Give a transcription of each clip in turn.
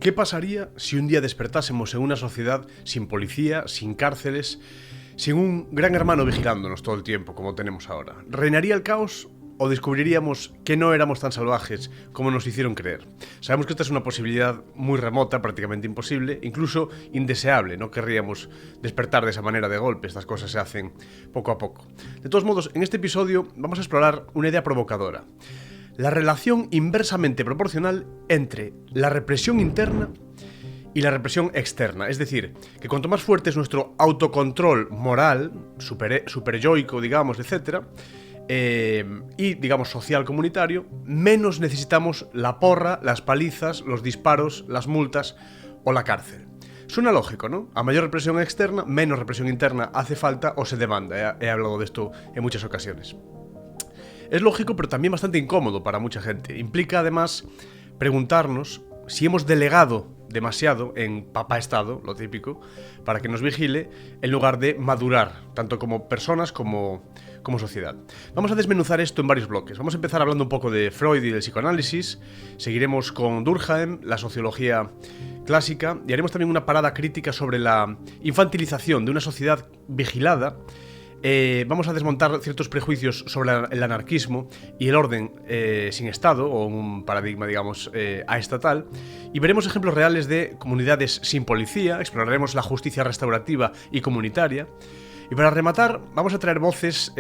¿Qué pasaría si un día despertásemos en una sociedad sin policía, sin cárceles, sin un gran hermano vigilándonos todo el tiempo, como tenemos ahora? ¿Reinaría el caos o descubriríamos que no éramos tan salvajes como nos hicieron creer? Sabemos que esta es una posibilidad muy remota, prácticamente imposible, incluso indeseable. No querríamos despertar de esa manera de golpe, estas cosas se hacen poco a poco. De todos modos, en este episodio vamos a explorar una idea provocadora: la relación inversamente proporcional entre la represión interna y la represión externa. Es decir, que cuanto más fuerte es nuestro autocontrol moral, superyoico, digamos, etc., y, digamos, social comunitario, menos necesitamos la porra, las palizas, los disparos, las multas o la cárcel. Suena lógico, ¿no? A mayor represión externa, menos represión interna hace falta o se demanda. He hablado de esto en muchas ocasiones. Es lógico, pero también bastante incómodo para mucha gente. Implica, además, preguntarnos si hemos delegado demasiado en papá Estado, lo típico, para que nos vigile, en lugar de madurar, tanto como personas como sociedad. Vamos a desmenuzar esto en varios bloques. Vamos a empezar hablando un poco de Freud y del psicoanálisis, seguiremos con Durkheim, la sociología clásica, y haremos también una parada crítica sobre la infantilización de una sociedad vigilada. Vamos a desmontar ciertos prejuicios sobre el anarquismo y el orden sin Estado, o un paradigma, digamos, aestatal, y veremos ejemplos reales de comunidades sin policía, exploraremos la justicia restaurativa y comunitaria. Y para rematar, vamos a traer voces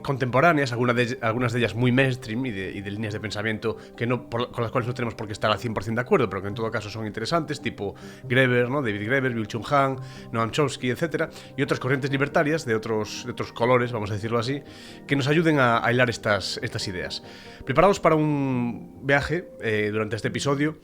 contemporáneas, algunas de ellas muy mainstream y de líneas de pensamiento que con las cuales no tenemos por qué estar al 100% de acuerdo, pero que en todo caso son interesantes, tipo Greber, ¿no? David Graeber, Byung-Chul Han, Noam Chomsky, etc. Y otras corrientes libertarias de otros colores, vamos a decirlo así, que nos ayuden a hilar estas ideas. Preparados para un viaje durante este episodio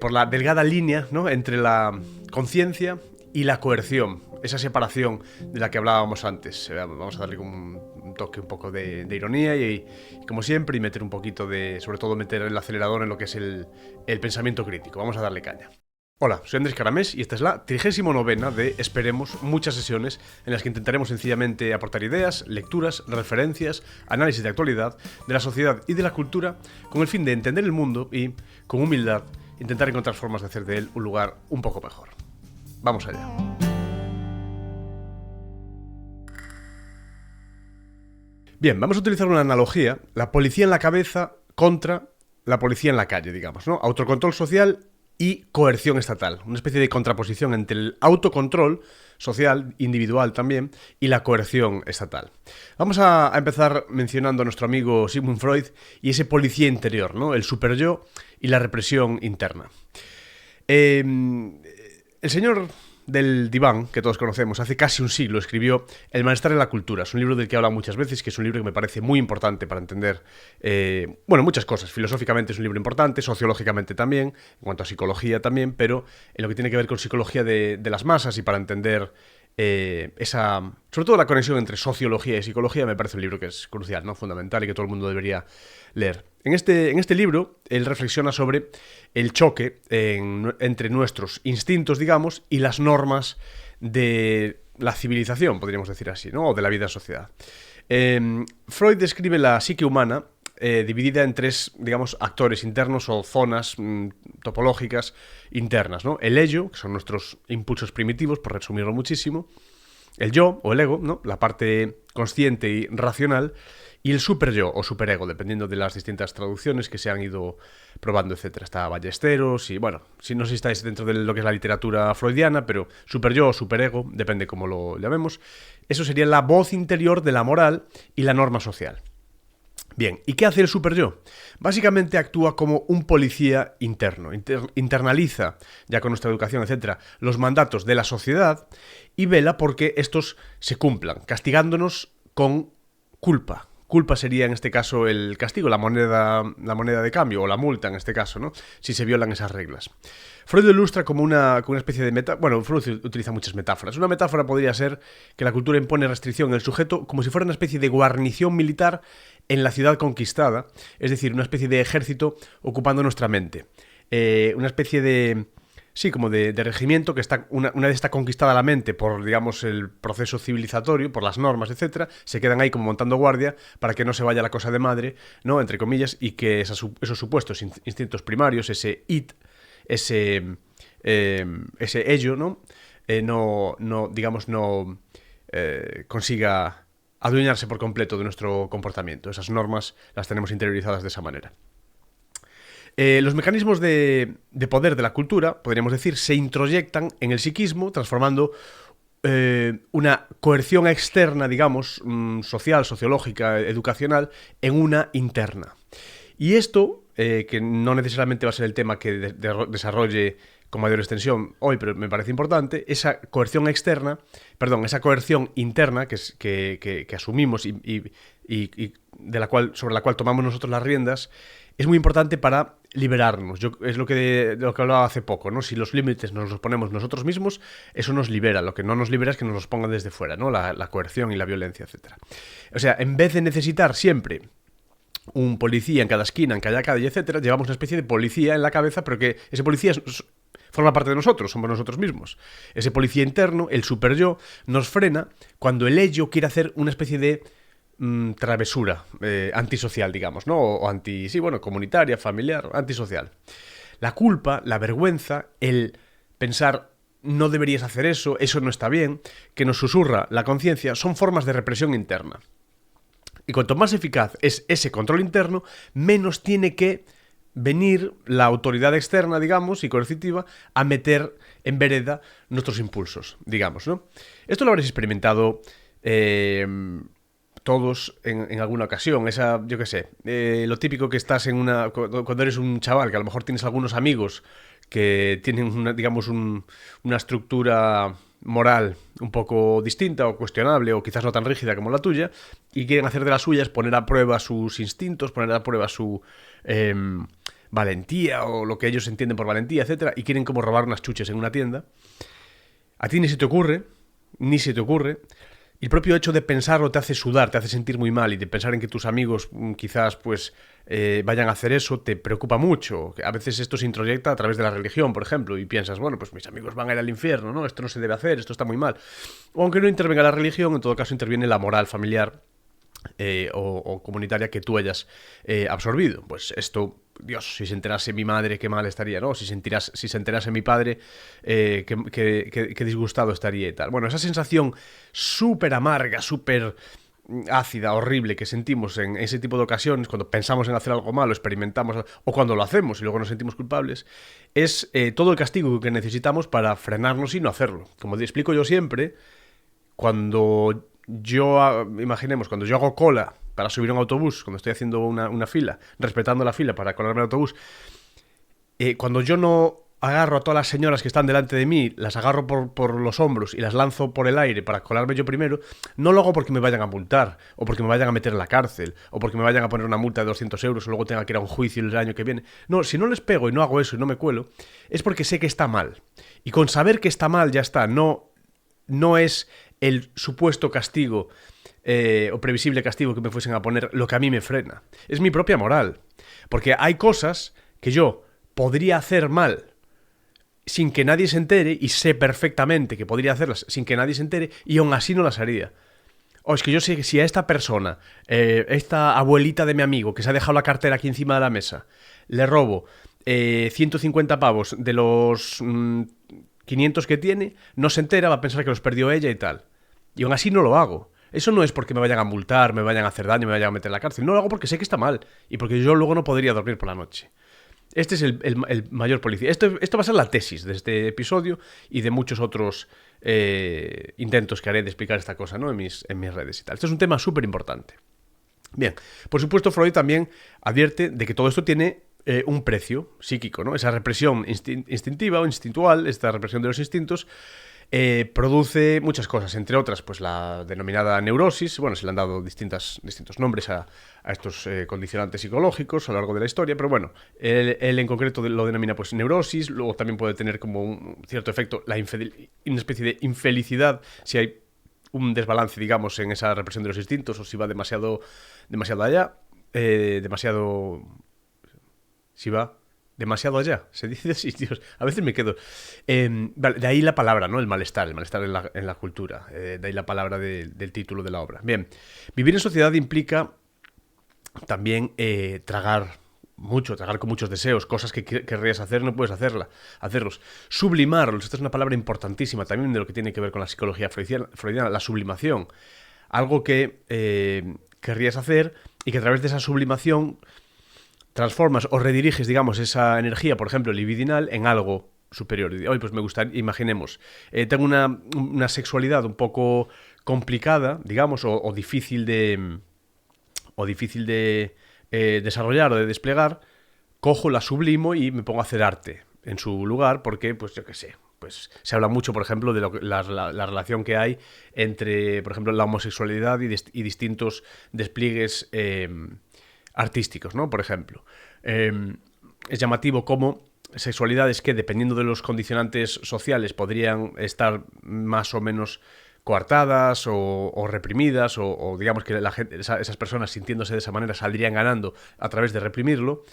por la delgada línea, ¿no?, entre la conciencia y la coerción, esa separación de la que hablábamos antes. Vamos a darle un toque un poco de ironía y como siempre, y meter un poquito sobre todo meter el acelerador en lo que es el pensamiento crítico. Vamos a darle caña. Hola, soy Andrés Caramés y esta es la 39ª de, esperemos, muchas sesiones en las que intentaremos sencillamente aportar ideas, lecturas, referencias, análisis de actualidad, de la sociedad y de la cultura, con el fin de entender el mundo y, con humildad, intentar encontrar formas de hacer de él un lugar un poco mejor. Vamos allá. Bien, vamos a utilizar una analogía: la policía en la cabeza contra la policía en la calle, digamos, ¿no? Autocontrol social y coerción estatal. Una especie de contraposición entre el autocontrol social, individual también, y la coerción estatal. Vamos a empezar mencionando a nuestro amigo Sigmund Freud y ese policía interior, ¿no? El superyo y la represión interna. El señor del diván, que todos conocemos, hace casi un siglo escribió El malestar en la cultura. Es un libro del que he hablado muchas veces, que es un libro que me parece muy importante para entender, muchas cosas. Filosóficamente es un libro importante, sociológicamente también, en cuanto a psicología también, pero en lo que tiene que ver con psicología de las masas y para entender sobre todo la conexión entre sociología y psicología, me parece un libro que es crucial, ¿no? Fundamental, y que todo el mundo debería leer. En este libro, él reflexiona sobre el choque entre nuestros instintos, digamos, y las normas de la civilización, podríamos decir así, ¿no? O de la vida en sociedad. Freud describe la psique humana dividida en tres, digamos, actores internos o zonas topológicas internas, ¿no? El ello, que son nuestros impulsos primitivos, por resumirlo muchísimo; el yo, o el ego, ¿no?, la parte consciente y racional; y el superyo, o superego, dependiendo de las distintas traducciones que se han ido probando, etc. Está Ballesteros y, bueno, si no sé si estáis dentro de lo que es la literatura freudiana, pero superyo o superego, depende cómo lo llamemos. Eso sería la voz interior de la moral y la norma social. Bien, ¿y qué hace el superyo? Básicamente actúa como un policía interno, internaliza, ya con nuestra educación, etcétera, los mandatos de la sociedad y vela porque estos se cumplan, castigándonos con culpa. Culpa sería en este caso el castigo, la moneda de cambio, o la multa en este caso, ¿no?, si se violan esas reglas. Freud lo ilustra como una especie de Freud utiliza muchas metáforas. Una metáfora podría ser que la cultura impone restricción en el sujeto como si fuera una especie de guarnición militar en la ciudad conquistada, es decir, una especie de ejército ocupando nuestra mente. Una especie de Sí, como de regimiento, que está una vez está conquistada la mente por, digamos, el proceso civilizatorio, por las normas, etcétera, se quedan ahí como montando guardia para que no se vaya la cosa de madre, ¿no?, entre comillas, y que esos supuestos instintos primarios, ese id, ese ello, ¿no? Consiga adueñarse por completo de nuestro comportamiento. Esas normas las tenemos interiorizadas de esa manera. Los mecanismos de poder de la cultura, podríamos decir, se introyectan en el psiquismo, transformando una coerción externa, digamos, social, sociológica, educacional, en una interna. Y esto, que no necesariamente va a ser el tema que desarrolle con mayor extensión hoy, pero me parece importante, esa coerción interna que asumimos y sobre la cual tomamos nosotros las riendas, es muy importante para liberarnos. Es lo que hablaba hace poco, ¿no? Si los límites nos los ponemos nosotros mismos, eso nos libera. Lo que no nos libera es que nos los pongan desde fuera, ¿no? La coerción y la violencia, etc. O sea, en vez de necesitar siempre un policía en cada esquina, en cada calle, etc., llevamos una especie de policía en la cabeza, pero que ese policía forma parte de nosotros, somos nosotros mismos. Ese policía interno, el super yo, nos frena cuando el ello quiere hacer una especie de travesura antisocial, digamos, ¿no? O comunitaria, familiar, antisocial. La culpa, la vergüenza, el pensar no deberías hacer eso no está bien, que nos susurra la conciencia, son formas de represión interna. Y cuanto más eficaz es ese control interno, menos tiene que venir la autoridad externa, digamos, y coercitiva, a meter en vereda nuestros impulsos, digamos, ¿no? Esto lo habréis experimentado todos en alguna ocasión. Yo qué sé, lo típico que estás cuando eres un chaval, que a lo mejor tienes algunos amigos que tienen una estructura moral un poco distinta o cuestionable, o quizás no tan rígida como la tuya, y quieren hacer de las suyas, poner a prueba sus instintos, poner a prueba su valentía, o lo que ellos entienden por valentía, etcétera, y quieren como robar unas chuches en una tienda. A ti ni se te ocurre, y el propio hecho de pensarlo te hace sudar, te hace sentir muy mal, y de pensar en que tus amigos quizás vayan a hacer eso te preocupa mucho. A veces esto se introyecta a través de la religión, por ejemplo, y piensas, bueno, pues mis amigos van a ir al infierno, ¿no? Esto no se debe hacer, esto está muy mal. O aunque no intervenga la religión, en todo caso interviene la moral familiar o comunitaria que tú hayas absorbido. Pues esto, Dios, si se enterase mi madre, qué mal estaría, ¿no? Si se enterase mi padre, qué disgustado estaría y tal. Bueno, esa sensación súper amarga, súper ácida, horrible que sentimos en ese tipo de ocasiones, cuando pensamos en hacer algo malo, experimentamos, o cuando lo hacemos y luego nos sentimos culpables, es todo el castigo que necesitamos para frenarnos y no hacerlo. Como te explico yo siempre, cuando yo hago cola para subir a un autobús, cuando estoy haciendo una fila, respetando la fila para colarme al autobús, cuando yo no agarro a todas las señoras que están delante de mí, las agarro por los hombros y las lanzo por el aire para colarme yo primero, no lo hago porque me vayan a multar, o porque me vayan a meter en la cárcel, o porque me vayan a poner una multa de 200 euros o luego tenga que ir a un juicio el año que viene. No, si no les pego y no hago eso y no me cuelo, es porque sé que está mal. Y con saber que está mal ya está, no es el supuesto castigo o previsible castigo que me fuesen a poner lo que a mí me frena. Es mi propia moral. Porque hay cosas que yo podría hacer mal sin que nadie se entere, y sé perfectamente que podría hacerlas sin que nadie se entere, y aún así no las haría. O es que yo sé que si a esta persona, esta abuelita de mi amigo, que se ha dejado la cartera aquí encima de la mesa, le robo 150 pavos de los 500 que tiene, no se entera, va a pensar que los perdió ella y tal. Y aún así no lo hago. Eso no es porque me vayan a multar, me vayan a hacer daño, me vayan a meter en la cárcel. No lo hago porque sé que está mal y porque yo luego no podría dormir por la noche. Este es el mayor policía. Esto va a ser la tesis de este episodio y de muchos otros intentos que haré de explicar esta cosa, ¿no? en mis redes y tal. Esto es un tema súper importante. Bien, por supuesto, Freud también advierte de que todo esto tiene un precio psíquico, ¿no? Esa represión instintiva o instintual, esta represión de los instintos, produce muchas cosas, entre otras, pues la denominada neurosis. Bueno, se le han dado distintos nombres a estos condicionantes psicológicos a lo largo de la historia, pero bueno, él en concreto lo denomina pues neurosis. Luego también puede tener como un cierto efecto una especie de infelicidad si hay un desbalance, digamos, en esa represión de los instintos, o si va demasiado allá, demasiado allá, se dice así, Dios, a veces me quedo. Vale, de ahí la palabra, ¿no? El malestar en la cultura, de ahí la palabra del título de la obra. Bien, vivir en sociedad implica también tragar mucho, tragar con muchos deseos, cosas que querrías hacer, no puedes hacerlos. Sublimarlos, esta es una palabra importantísima también de lo que tiene que ver con la psicología freudiana, la sublimación. Algo que querrías hacer y que a través de esa sublimación transformas o rediriges, digamos, esa energía, por ejemplo, libidinal, en algo superior. Hoy, pues me gustaría, imaginemos, tengo una sexualidad un poco complicada, digamos, o difícil de desarrollar o de desplegar, cojo, la sublimo y me pongo a hacer arte en su lugar porque, pues yo qué sé, pues se habla mucho, por ejemplo, de la relación que hay entre, por ejemplo, la homosexualidad y distintos despliegues artísticos, ¿no? Por ejemplo. Es llamativo cómo sexualidades que, dependiendo de los condicionantes sociales, podrían estar más o menos coartadas o reprimidas, o digamos que la gente, esas personas sintiéndose de esa manera saldrían ganando a través de reprimirlo,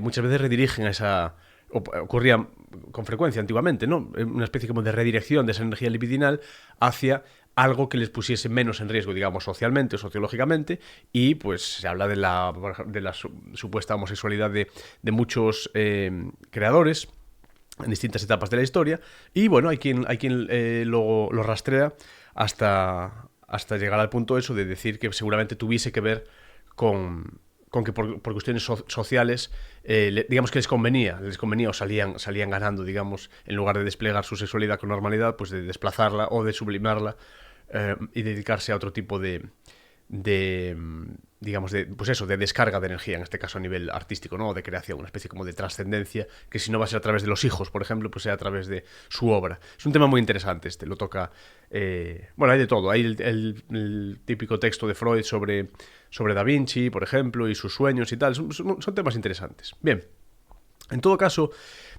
muchas veces redirigen a esa... Ocurría con frecuencia antiguamente, ¿no? Una especie como de redirección de esa energía libidinal hacia algo que les pusiese menos en riesgo, digamos, socialmente o sociológicamente, y pues se habla de la supuesta homosexualidad de muchos creadores en distintas etapas de la historia, y bueno, hay quien luego lo rastrea hasta llegar al punto eso de decir que seguramente tuviese que ver con que por cuestiones sociales, digamos que les convenía o salían ganando, digamos, en lugar de desplegar su sexualidad con normalidad, pues de desplazarla o de sublimarla y dedicarse a otro tipo digamos, pues eso, de descarga de energía, en este caso a nivel artístico, ¿no? O de creación, una especie como de trascendencia, que si no va a ser a través de los hijos, por ejemplo, pues sea a través de su obra. Es un tema muy interesante lo toca... bueno, hay de todo, hay el típico texto de Freud sobre Da Vinci, por ejemplo, y sus sueños y tal, son temas interesantes. Bien, en todo caso,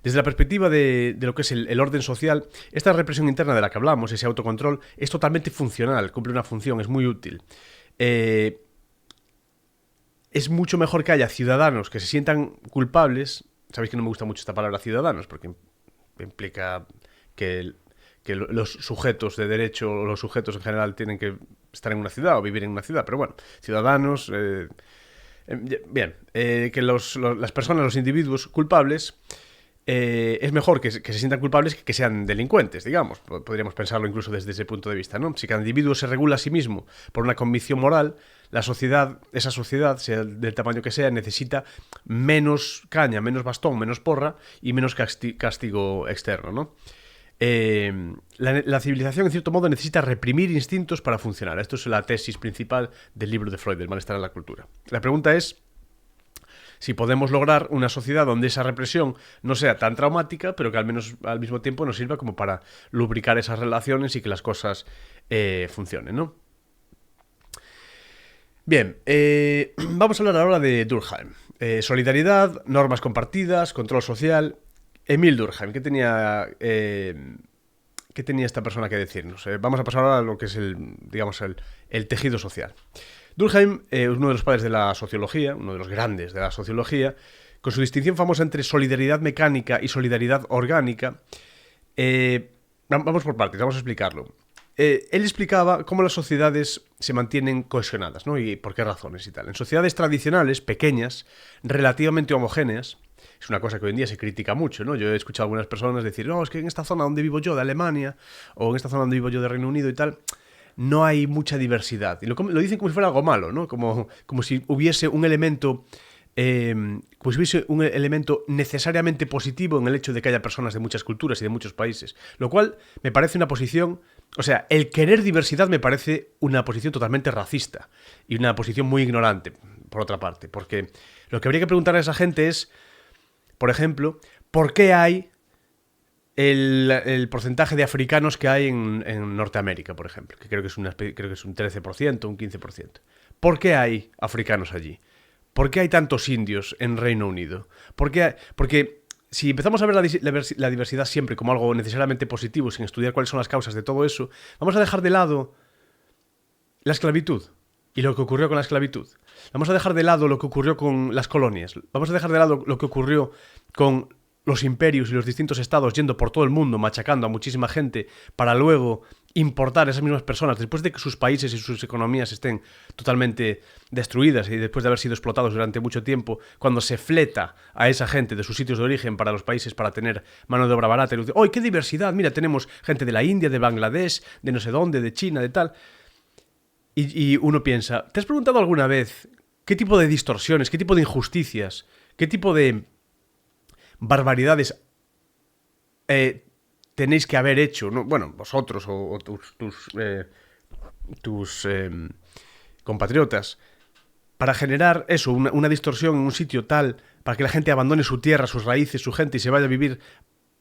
desde la perspectiva de lo que es el orden social, esta represión interna de la que hablamos, ese autocontrol, es totalmente funcional, cumple una función, es muy útil. Es mucho mejor que haya ciudadanos que se sientan culpables. Sabéis que no me gusta mucho esta palabra ciudadanos, porque implica que los sujetos de derecho o los sujetos en general tienen que estar en una ciudad o vivir en una ciudad, pero bueno, ciudadanos, bien, que las personas, los individuos culpables, es mejor que se sientan culpables que sean delincuentes, digamos. Podríamos pensarlo incluso desde ese punto de vista, ¿no? Si cada individuo se regula a sí mismo por una convicción moral, esa sociedad, sea del tamaño que sea, necesita menos caña, menos bastón, menos porra y menos castigo externo, ¿no? La civilización, en cierto modo, necesita reprimir instintos para funcionar. Esto es la tesis principal del libro de Freud, del malestar en la cultura. La pregunta es si podemos lograr una sociedad donde esa represión no sea tan traumática, pero que al menos al mismo tiempo nos sirva como para lubricar esas relaciones y que las cosas funcionen, ¿no? Bien, vamos a hablar ahora de Durkheim. Solidaridad, normas compartidas, control social. Emil Durkheim, ¿qué tenía esta persona que decirnos? Vamos a pasar ahora a lo que es el tejido social. Durkheim es uno de los padres de la sociología, uno de los grandes de la sociología, con su distinción famosa entre solidaridad mecánica y solidaridad orgánica. Vamos por partes, vamos a explicarlo. Él explicaba cómo las sociedades se mantienen cohesionadas, ¿no? Y por qué razones y tal. En sociedades tradicionales, pequeñas, relativamente homogéneas, es una cosa que hoy en día se critica mucho, ¿no? Yo he escuchado a algunas personas decir, no, es que en esta zona donde vivo yo de Alemania, o en esta zona donde vivo yo de Reino Unido y tal, no hay mucha diversidad. Y lo dicen como si fuera algo malo, ¿no? Como si hubiese un elemento... pues hubiese un elemento necesariamente positivo en el hecho de que haya personas de muchas culturas y de muchos países, lo cual me parece una posición, o sea, el querer diversidad me parece una posición totalmente racista y una posición muy ignorante, por otra parte, porque lo que habría que preguntar a esa gente es, por ejemplo, ¿por qué hay el porcentaje de africanos que hay en Norteamérica, por ejemplo? Que creo que es un 13%, un 15%. ¿Por qué hay africanos allí? ¿Por qué hay tantos indios en Reino Unido? Porque si empezamos a ver la diversidad siempre como algo necesariamente positivo, sin estudiar cuáles son las causas de todo eso, vamos a dejar de lado la esclavitud y lo que ocurrió con la esclavitud. Vamos a dejar de lado lo que ocurrió con las colonias. Vamos a dejar de lado lo que ocurrió con los imperios y los distintos estados yendo por todo el mundo, machacando a muchísima gente para luego importar a esas mismas personas después de que sus países y sus economías estén totalmente destruidas y después de haber sido explotados durante mucho tiempo, cuando se fleta a esa gente de sus sitios de origen para los países para tener mano de obra barata y dicen, ¡oh, qué diversidad! Mira, tenemos gente de la India, de Bangladesh, de no sé dónde, de China, de tal. Y uno piensa, ¿te has preguntado alguna vez qué tipo de distorsiones, qué tipo de injusticias, qué tipo de barbaridades tenéis que haber hecho, ¿no? Bueno, vosotros o tus compatriotas, para generar eso, una distorsión en un sitio tal, para que la gente abandone su tierra, sus raíces, su gente y se vaya a vivir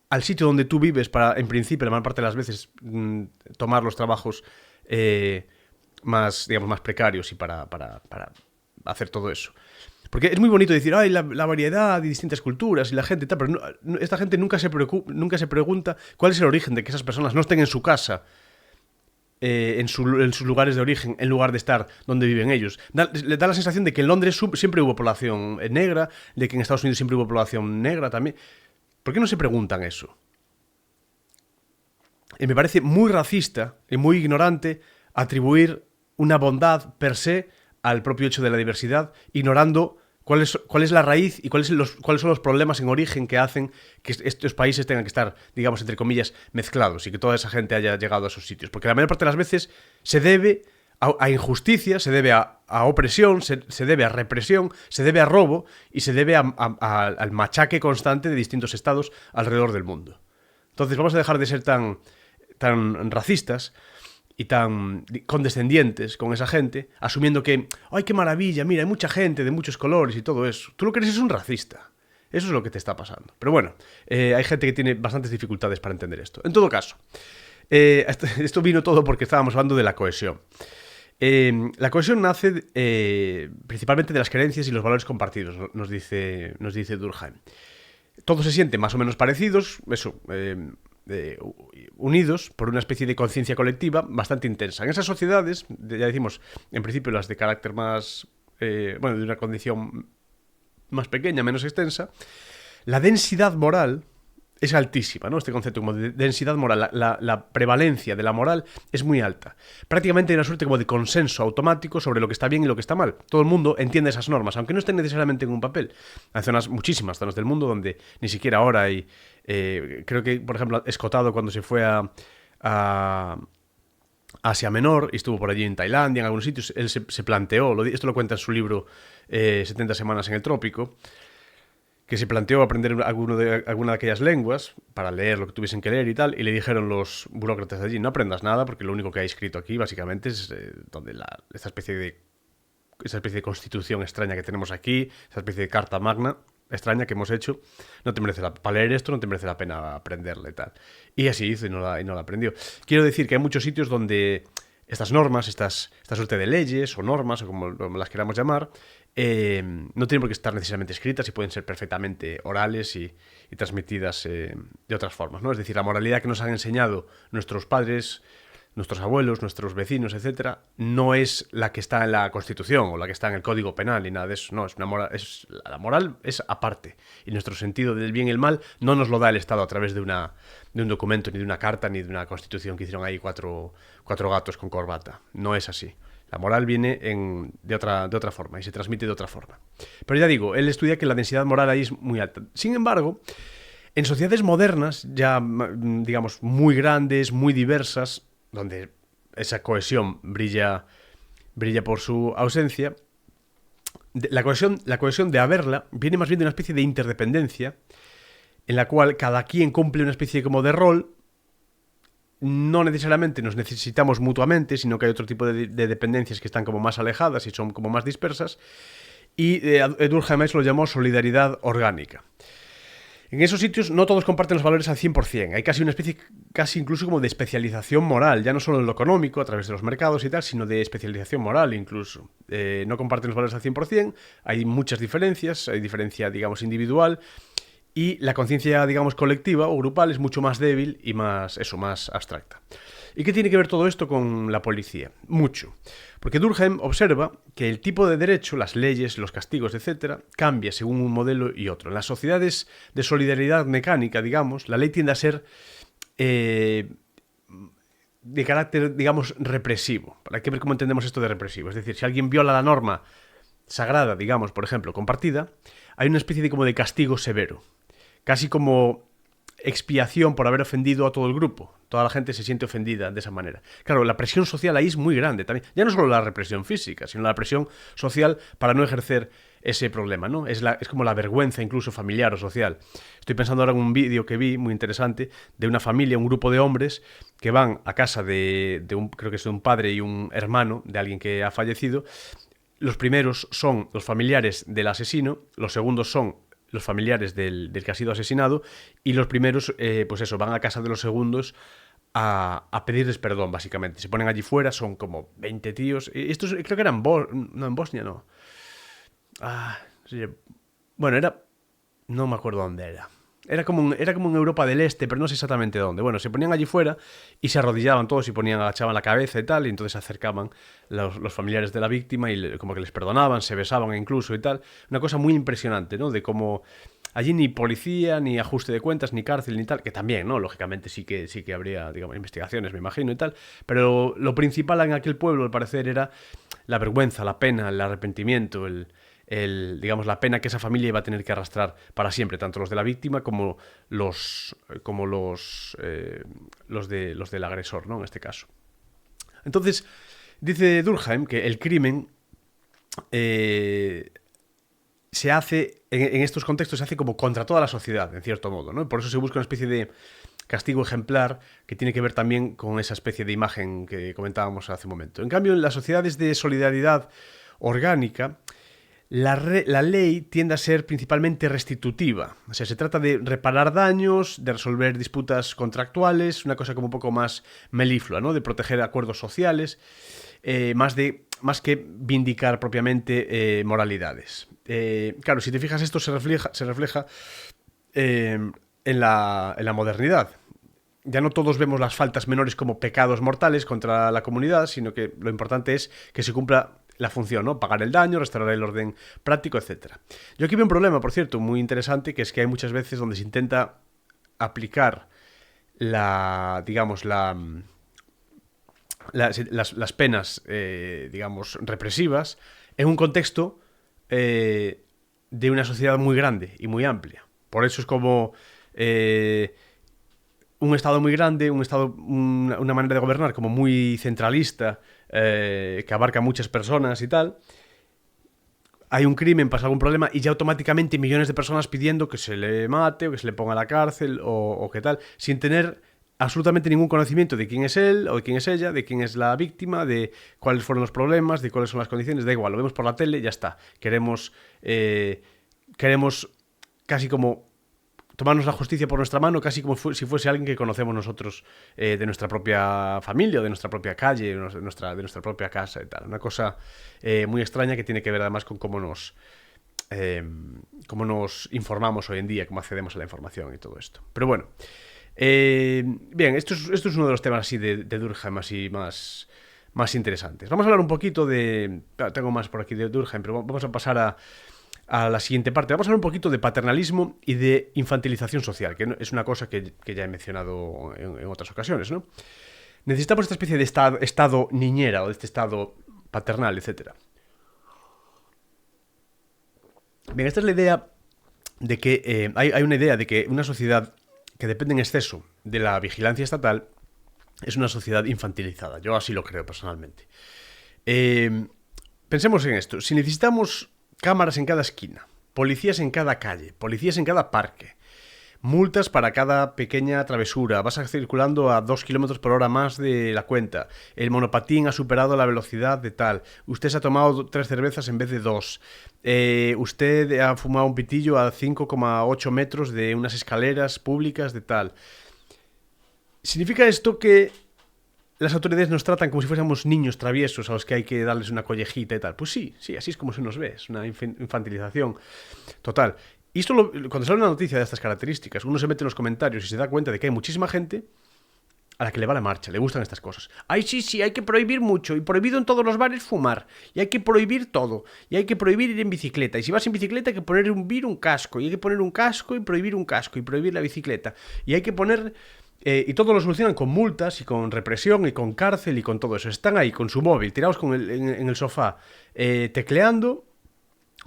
al sitio donde tú vives para, en principio, la mayor parte de las veces, tomar los trabajos más, digamos, más precarios y para hacer todo eso. Porque es muy bonito decir, ay, la variedad y distintas culturas y la gente y tal, pero esta gente nunca se pregunta cuál es el origen de que esas personas no estén en su casa, en sus lugares de origen, en lugar de estar donde viven ellos. Le da la sensación de que en Londres siempre hubo población negra, de que en Estados Unidos siempre hubo población negra también. ¿Por qué no se preguntan eso? Y me parece muy racista y muy ignorante atribuir una bondad per se al propio hecho de la diversidad, ignorando cuál es la raíz y cuáles son los problemas en origen que hacen que estos países tengan que estar, digamos, entre comillas, mezclados y que toda esa gente haya llegado a esos sitios. Porque la mayor parte de las veces se debe a injusticia, se debe a opresión, se debe a represión, se debe a robo y se debe al machaque constante de distintos estados alrededor del mundo. Entonces vamos a dejar de ser tan racistas y tan condescendientes con esa gente, asumiendo que, ¡ay, qué maravilla! Mira, hay mucha gente de muchos colores y todo eso. Tú lo que eres es un racista. Eso es lo que te está pasando. Pero bueno, hay gente que tiene bastantes dificultades para entender esto. En todo caso, esto vino todo porque estábamos hablando de la cohesión. La cohesión nace principalmente de las creencias y los valores compartidos, nos dice Durkheim. Todos se sienten más o menos parecidos, eso, unidos por una especie de conciencia colectiva bastante intensa. En esas sociedades, ya decimos, en principio las de carácter más, de una condición más pequeña, menos extensa, la densidad moral es altísima, ¿no? Este concepto como de densidad moral, la prevalencia de la moral es muy alta. Prácticamente hay una suerte como de consenso automático sobre lo que está bien y lo que está mal. Todo el mundo entiende esas normas, aunque no estén necesariamente en un papel. Hay muchísimas zonas del mundo donde ni siquiera ahora hay... creo que, por ejemplo, Escotado cuando se fue a Asia Menor y estuvo por allí en Tailandia, en algunos sitios, él se planteó, esto lo cuenta en su libro 70 semanas en el trópico, que se planteó aprender alguna de aquellas lenguas para leer lo que tuviesen que leer y tal, y le dijeron los burócratas de allí, no aprendas nada porque lo único que hay escrito aquí básicamente es donde esta especie de constitución extraña que tenemos aquí, esa especie de carta magna extraña que hemos hecho, no te merece para leer esto no te merece la pena aprenderla y tal. Y así hizo y no la aprendió. Quiero decir que hay muchos sitios donde estas normas, esta suerte de leyes o normas, o como las queramos llamar, no tienen por qué estar necesariamente escritas y pueden ser perfectamente orales y transmitidas de otras formas, ¿no? Es decir, la moralidad que nos han enseñado nuestros padres, nuestros abuelos, nuestros vecinos, etcétera, no es la que está en la Constitución o la que está en el Código Penal y nada de eso. No, la moral es aparte. Y nuestro sentido del bien y el mal no nos lo da el Estado a través de un documento, ni de una carta, ni de una Constitución que hicieron ahí cuatro gatos con corbata. No es así. La moral viene de otra forma y se transmite de otra forma. Pero ya digo, él estudia que la densidad moral ahí es muy alta. Sin embargo, en sociedades modernas, ya digamos muy grandes, muy diversas, donde esa cohesión brilla por su ausencia, la cohesión de haberla viene más bien de una especie de interdependencia en la cual cada quien cumple una especie como de rol. No necesariamente nos necesitamos mutuamente, sino que hay otro tipo de dependencias que están como más alejadas y son como más dispersas. Y Durkheim lo llamó solidaridad orgánica. En esos sitios no todos comparten los valores al 100%. Hay casi una especie, casi incluso como de especialización moral, ya no solo en lo económico, a través de los mercados y tal, sino de especialización moral incluso. No comparten los valores al 100%, hay muchas diferencias, hay diferencia, digamos, individual, y la conciencia, digamos, colectiva o grupal es mucho más débil y más abstracta. ¿Y qué tiene que ver todo esto con la policía? Mucho. Porque Durkheim observa que el tipo de derecho, las leyes, los castigos, etcétera, cambia según un modelo y otro. En las sociedades de solidaridad mecánica, digamos, la ley tiende a ser de carácter, digamos, represivo. Hay que ver cómo entendemos esto de represivo. Es decir, si alguien viola la norma sagrada, digamos, por ejemplo, compartida, hay una especie de como de castigo severo. Casi como expiación por haber ofendido a todo el grupo. Toda la gente se siente ofendida de esa manera. Claro, la presión social ahí es muy grande también. Ya no solo la represión física, sino la presión social para no ejercer ese problema, ¿no? Es como la vergüenza incluso familiar o social. Estoy pensando ahora en un vídeo que vi muy interesante de una familia, un grupo de hombres que van a casa de un, creo que es de un padre y un hermano de alguien que ha fallecido. Los primeros son los familiares del asesino, los segundos son los familiares del que ha sido asesinado, y los primeros, pues eso, van a casa de los segundos a pedirles perdón, básicamente. Se ponen allí fuera, son como 20 tíos. Estos creo que eran no, en Bosnia no. Sí. Bueno, no me acuerdo dónde era. Era como en Europa del Este, pero no sé exactamente dónde. Bueno, se ponían allí fuera y se arrodillaban todos y agachaban la cabeza y tal, y entonces se acercaban los familiares de la víctima y como que les perdonaban, se besaban incluso y tal. Una cosa muy impresionante, ¿no? De cómo allí ni policía, ni ajuste de cuentas, ni cárcel, ni tal, que también, ¿no? Lógicamente sí que habría, digamos, investigaciones, me imagino y tal, pero lo principal en aquel pueblo, al parecer, era la vergüenza, la pena, el arrepentimiento, digamos, la pena que esa familia iba a tener que arrastrar para siempre, tanto los de la víctima como los del agresor, ¿no? En este caso. Entonces, dice Durkheim que el crimen se hace, en estos contextos, se hace como contra toda la sociedad, en cierto modo, ¿no? Por eso se busca una especie de castigo ejemplar que tiene que ver también con esa especie de imagen que comentábamos hace un momento. En cambio, en las sociedades de solidaridad orgánica, la ley tiende a ser principalmente restitutiva. O sea, se trata de reparar daños, de resolver disputas contractuales, una cosa como un poco más meliflua, ¿no? De proteger acuerdos sociales, más que vindicar propiamente moralidades. Claro, si te fijas, esto se refleja en la modernidad. Ya no todos vemos las faltas menores como pecados mortales contra la comunidad, sino que lo importante es que se cumpla la función, ¿no? Pagar el daño, restaurar el orden práctico, etc. Yo aquí veo un problema, por cierto, muy interesante, que es que hay muchas veces donde se intenta aplicar las penas, digamos, represivas en un contexto de una sociedad muy grande y muy amplia. Por eso es como un Estado muy grande, una manera de gobernar como muy centralista, que abarca muchas personas y tal. Hay un crimen, pasa algún problema y ya automáticamente millones de personas pidiendo que se le mate o que se le ponga a la cárcel o que tal, sin tener absolutamente ningún conocimiento de quién es él o de quién es ella, de quién es la víctima, de cuáles fueron los problemas, de cuáles son las condiciones. Da igual, lo vemos por la tele y ya está. Queremos casi como tomarnos la justicia por nuestra mano, casi como si fuese alguien que conocemos nosotros, de nuestra propia familia o de nuestra propia calle, de nuestra propia casa y tal. Una cosa muy extraña que tiene que ver además con cómo nos informamos hoy en día, cómo accedemos a la información y todo esto. Pero bueno, bien, esto es uno de los temas así de Durkheim así más interesantes. Vamos a hablar un poquito tengo más por aquí de Durkheim, pero vamos a pasar a la siguiente parte. Vamos a hablar un poquito de paternalismo y de infantilización social, que es una cosa que ya he mencionado en otras ocasiones, ¿no? Necesitamos esta especie de estado niñera o de este estado paternal, etc. Bien, esta es la idea de que hay una idea de que una sociedad que depende en exceso de la vigilancia estatal es una sociedad infantilizada. Yo así lo creo personalmente. Pensemos en esto. Si necesitamos cámaras en cada esquina, policías en cada calle, policías en cada parque, multas para cada pequeña travesura, vas circulando a 2 km por hora más de la cuenta, el monopatín ha superado la velocidad de tal, usted se ha tomado 3 cervezas en vez de 2, usted ha fumado un pitillo a 5,8 metros de unas escaleras públicas de tal. ¿Significa esto que las autoridades nos tratan como si fuésemos niños traviesos a los que hay que darles una collejita y tal? Pues sí, así es como se nos ve, es una infantilización total. Y esto cuando sale una noticia de estas características, uno se mete en los comentarios y se da cuenta de que hay muchísima gente a la que le va la marcha, le gustan estas cosas. Ay, sí, hay que prohibir mucho, y prohibido en todos los bares fumar, y hay que prohibir todo, y hay que prohibir ir en bicicleta, y si vas en bicicleta hay que poner un casco, y hay que poner un casco y prohibir la bicicleta, y hay que poner Y todo lo solucionan con multas y con represión y con cárcel y con todo eso. Están ahí con su móvil, tirados en el sofá, tecleando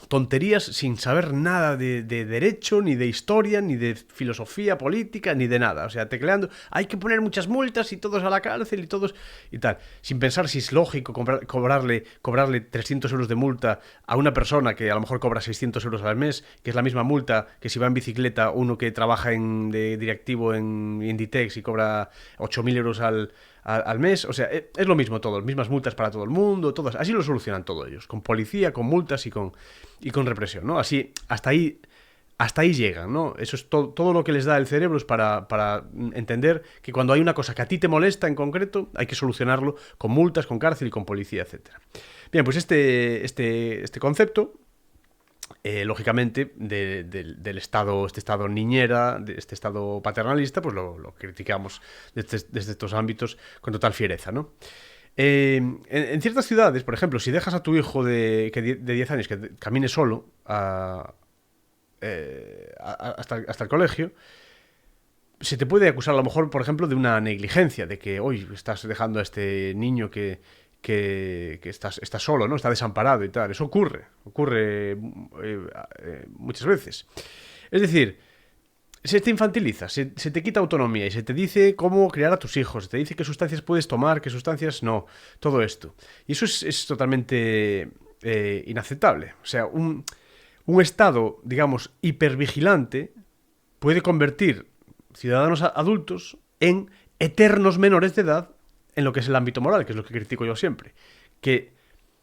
tonterías sin saber nada de derecho, ni de historia, ni de filosofía política, ni de nada. O sea, tecleando, hay que poner muchas multas y todos a la cárcel y todos y tal. Sin pensar si es lógico cobrarle 300 euros de multa a una persona que a lo mejor cobra 600 euros al mes, que es la misma multa que si va en bicicleta uno que trabaja de directivo en Inditex y cobra 8.000 euros al mes. O sea, es lo mismo todo, mismas multas para todo el mundo, todas. Así lo solucionan todos ellos, con policía, con multas y con represión, ¿no? Así, hasta ahí llegan, ¿no? Eso es todo lo que les da el cerebro, es para entender que cuando hay una cosa que a ti te molesta en concreto, hay que solucionarlo con multas, con cárcel y con policía, etcétera. Bien, pues este concepto, lógicamente, del estado, este estado niñera, de este estado paternalista, pues lo criticamos desde estos ámbitos con total fiereza, ¿no? En ciertas ciudades, por ejemplo, si dejas a tu hijo de 10 años que camine solo hasta el colegio, se te puede acusar a lo mejor, por ejemplo, de una negligencia, de que hoy estás dejando a este niño que está solo, ¿no? Está desamparado y tal. Eso ocurre muchas veces. Es decir, se te infantiliza, se te quita autonomía y se te dice cómo criar a tus hijos, se te dice qué sustancias puedes tomar, qué sustancias no, todo esto. Y eso es totalmente inaceptable. O sea, un estado, digamos, hipervigilante puede convertir ciudadanos adultos en eternos menores de edad en lo que es el ámbito moral, que es lo que critico yo siempre. Que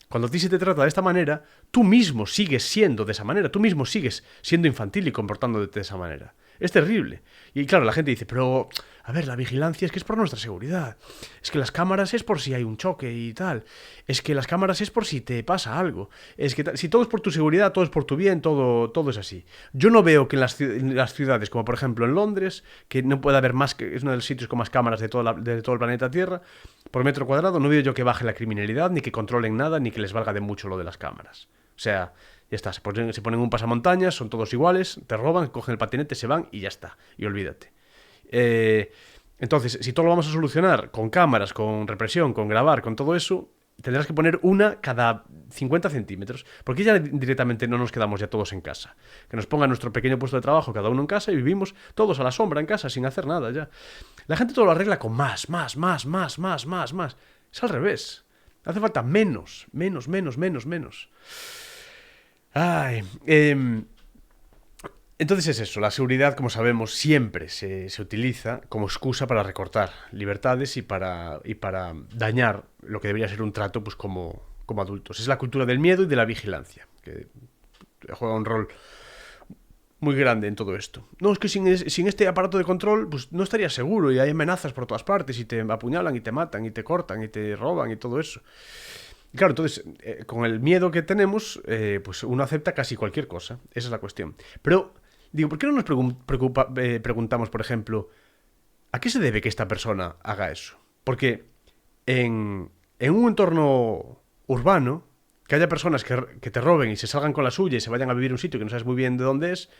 cuando a ti se te trata de esta manera, tú mismo sigues siendo de esa manera, tú mismo sigues siendo infantil y comportándote de esa manera. Es terrible. Y claro, la gente dice, pero, a ver, la vigilancia es que es por nuestra seguridad. Es que las cámaras es por si hay un choque y tal. Es que las cámaras es por si te pasa algo. Es que si todo es por tu seguridad, todo es por tu bien, todo es así. Yo no veo que en las ciudades, como por ejemplo en Londres, que no puede haber más, que es uno de los sitios con más cámaras de todo el planeta Tierra, por metro cuadrado, no veo yo que baje la criminalidad, ni que controlen nada, ni que les valga de mucho lo de las cámaras. O sea, ya está, se ponen un pasamontañas, son todos iguales, te roban, cogen el patinete, se van y ya está, y olvídate. Entonces, si todo lo vamos a solucionar con cámaras, con represión, con grabar, con todo eso, tendrás que poner una cada 50 centímetros, porque ya directamente no nos quedamos ya todos en casa. Que nos pongan nuestro pequeño puesto de trabajo, cada uno en casa, y vivimos todos a la sombra en casa, sin hacer nada ya. La gente todo lo arregla con más. Es al revés. Hace falta menos. Ay, entonces es eso, la seguridad, como sabemos, siempre se utiliza como excusa para recortar libertades y para dañar lo que debería ser un trato pues como adultos. Es la cultura del miedo y de la vigilancia, que juega un rol muy grande en todo esto. No, es que sin este aparato de control pues no estarías seguro y hay amenazas por todas partes y te apuñalan y te matan y te cortan y te roban y todo eso. Y claro, entonces, con el miedo que tenemos, pues uno acepta casi cualquier cosa. Esa es la cuestión. Pero, digo, ¿por qué no nos preguntamos, por ejemplo, ¿a qué se debe que esta persona haga eso? Porque en un entorno urbano, que haya personas que te roben y se salgan con la suya y se vayan a vivir a un sitio que no sabes muy bien de dónde es,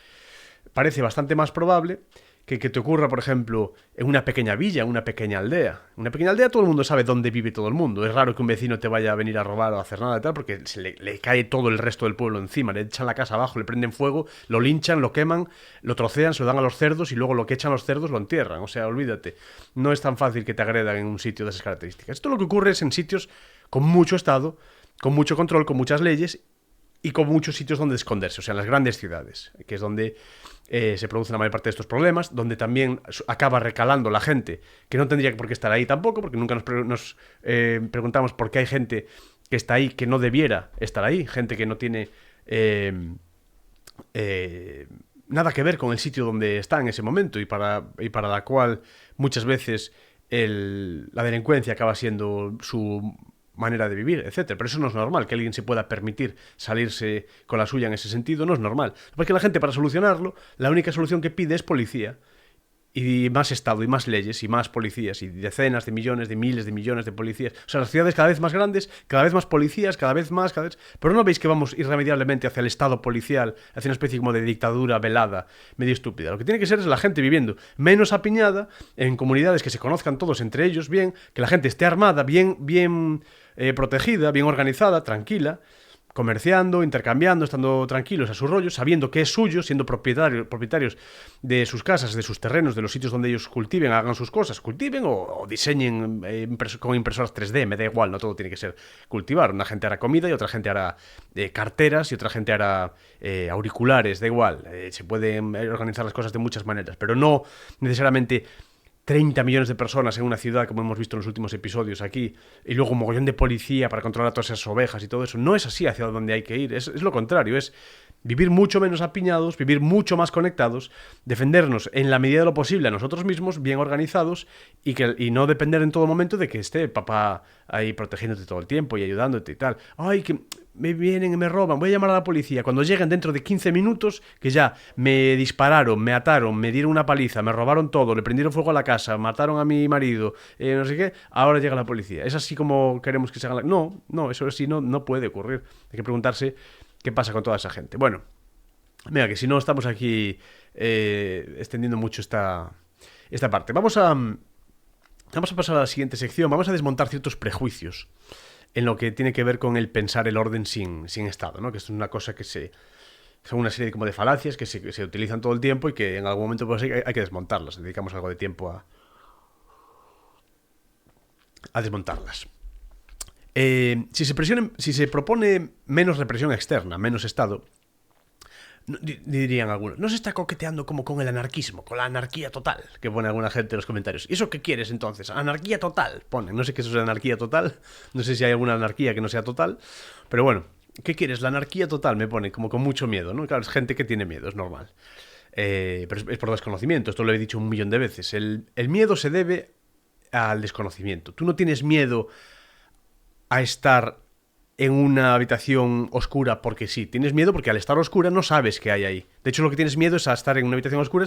parece bastante más probable que te ocurra, por ejemplo, en una pequeña villa, en una pequeña aldea. En una pequeña aldea todo el mundo sabe dónde vive todo el mundo. Es raro que un vecino te vaya a venir a robar o a hacer nada y tal, porque le cae todo el resto del pueblo encima. Le echan la casa abajo, le prenden fuego, lo linchan, lo queman, lo trocean, se lo dan a los cerdos y luego lo que echan los cerdos lo entierran. O sea, olvídate. No es tan fácil que te agredan en un sitio de esas características. Esto lo que ocurre es en sitios con mucho Estado, con mucho control, con muchas leyes y con muchos sitios donde esconderse. O sea, en las grandes ciudades, que es donde se producen la mayor parte de estos problemas, donde también acaba recalando la gente que no tendría por qué estar ahí tampoco, porque nunca nos preguntamos por qué hay gente que está ahí que no debiera estar ahí, gente que no tiene nada que ver con el sitio donde está en ese momento y para la cual muchas veces la delincuencia acaba siendo su manera de vivir, etcétera. Pero eso no es normal, que alguien se pueda permitir salirse con la suya en ese sentido, no es normal. Porque la gente, para solucionarlo, la única solución que pide es policía. y más Estado, y más leyes, y más policías, y decenas de millones, de miles de millones de policías. O sea, las ciudades cada vez más grandes, cada vez más policías, cada vez más, cada vez... Pero ¿no veis que vamos irremediablemente hacia el Estado policial, hacia una especie como de dictadura velada, medio estúpida? Lo que tiene que ser es la gente viviendo menos apiñada, en comunidades que se conozcan todos entre ellos bien, que la gente esté armada, bien protegida, bien organizada, tranquila, comerciando, intercambiando, estando tranquilos a su rollo, sabiendo que es suyo, siendo propietarios de sus casas, de sus terrenos, de los sitios donde ellos cultiven, hagan sus cosas, cultiven o diseñen con impresoras 3D, me da igual, no todo tiene que ser cultivar. Una gente hará comida y otra gente hará carteras y otra gente hará auriculares, da igual. Se pueden organizar las cosas de muchas maneras, pero no necesariamente 30 millones de personas en una ciudad, como hemos visto en los últimos episodios aquí, y luego un mogollón de policía para controlar a todas esas ovejas y todo eso. No es así hacia donde hay que ir, es lo contrario, es vivir mucho menos apiñados, vivir mucho más conectados, defendernos en la medida de lo posible a nosotros mismos, bien organizados, y no depender en todo momento de que esté papá ahí protegiéndote todo el tiempo y ayudándote y tal. Ay, que me vienen y me roban, voy a llamar a la policía. Cuando lleguen dentro de 15 minutos, que ya me dispararon, me ataron, me dieron una paliza, me robaron todo, le prendieron fuego a la casa, mataron a mi marido, no sé qué, ahora llega la policía. ¿Es así como queremos que se haga? No, eso sí no puede ocurrir. Hay que preguntarse qué pasa con toda esa gente. Bueno, mira, que si no estamos aquí extendiendo mucho esta parte. Vamos a pasar a la siguiente sección. Vamos a desmontar ciertos prejuicios en lo que tiene que ver con el pensar el orden sin Estado, ¿no? Que esto es una cosa que son una serie como de falacias que se utilizan todo el tiempo y que en algún momento pues, hay que desmontarlas. Dedicamos algo de tiempo a desmontarlas. Si se propone menos represión externa, menos Estado, dirían algunos, no se está coqueteando como con el anarquismo, con la anarquía total, que pone alguna gente en los comentarios. ¿Y eso qué quieres entonces? Anarquía total, ponen. No sé qué es eso de anarquía total, no sé si hay alguna anarquía que no sea total, pero bueno, ¿qué quieres? La anarquía total, me pone, como con mucho miedo, ¿no? Claro, es gente que tiene miedo, es normal. Pero es por desconocimiento, esto lo he dicho 1.000.000 de veces. El miedo se debe al desconocimiento. Tú no tienes miedo a estar en una habitación oscura porque sí. Tienes miedo porque al estar oscura no sabes qué hay ahí. De hecho, lo que tienes miedo es a estar en una habitación oscura.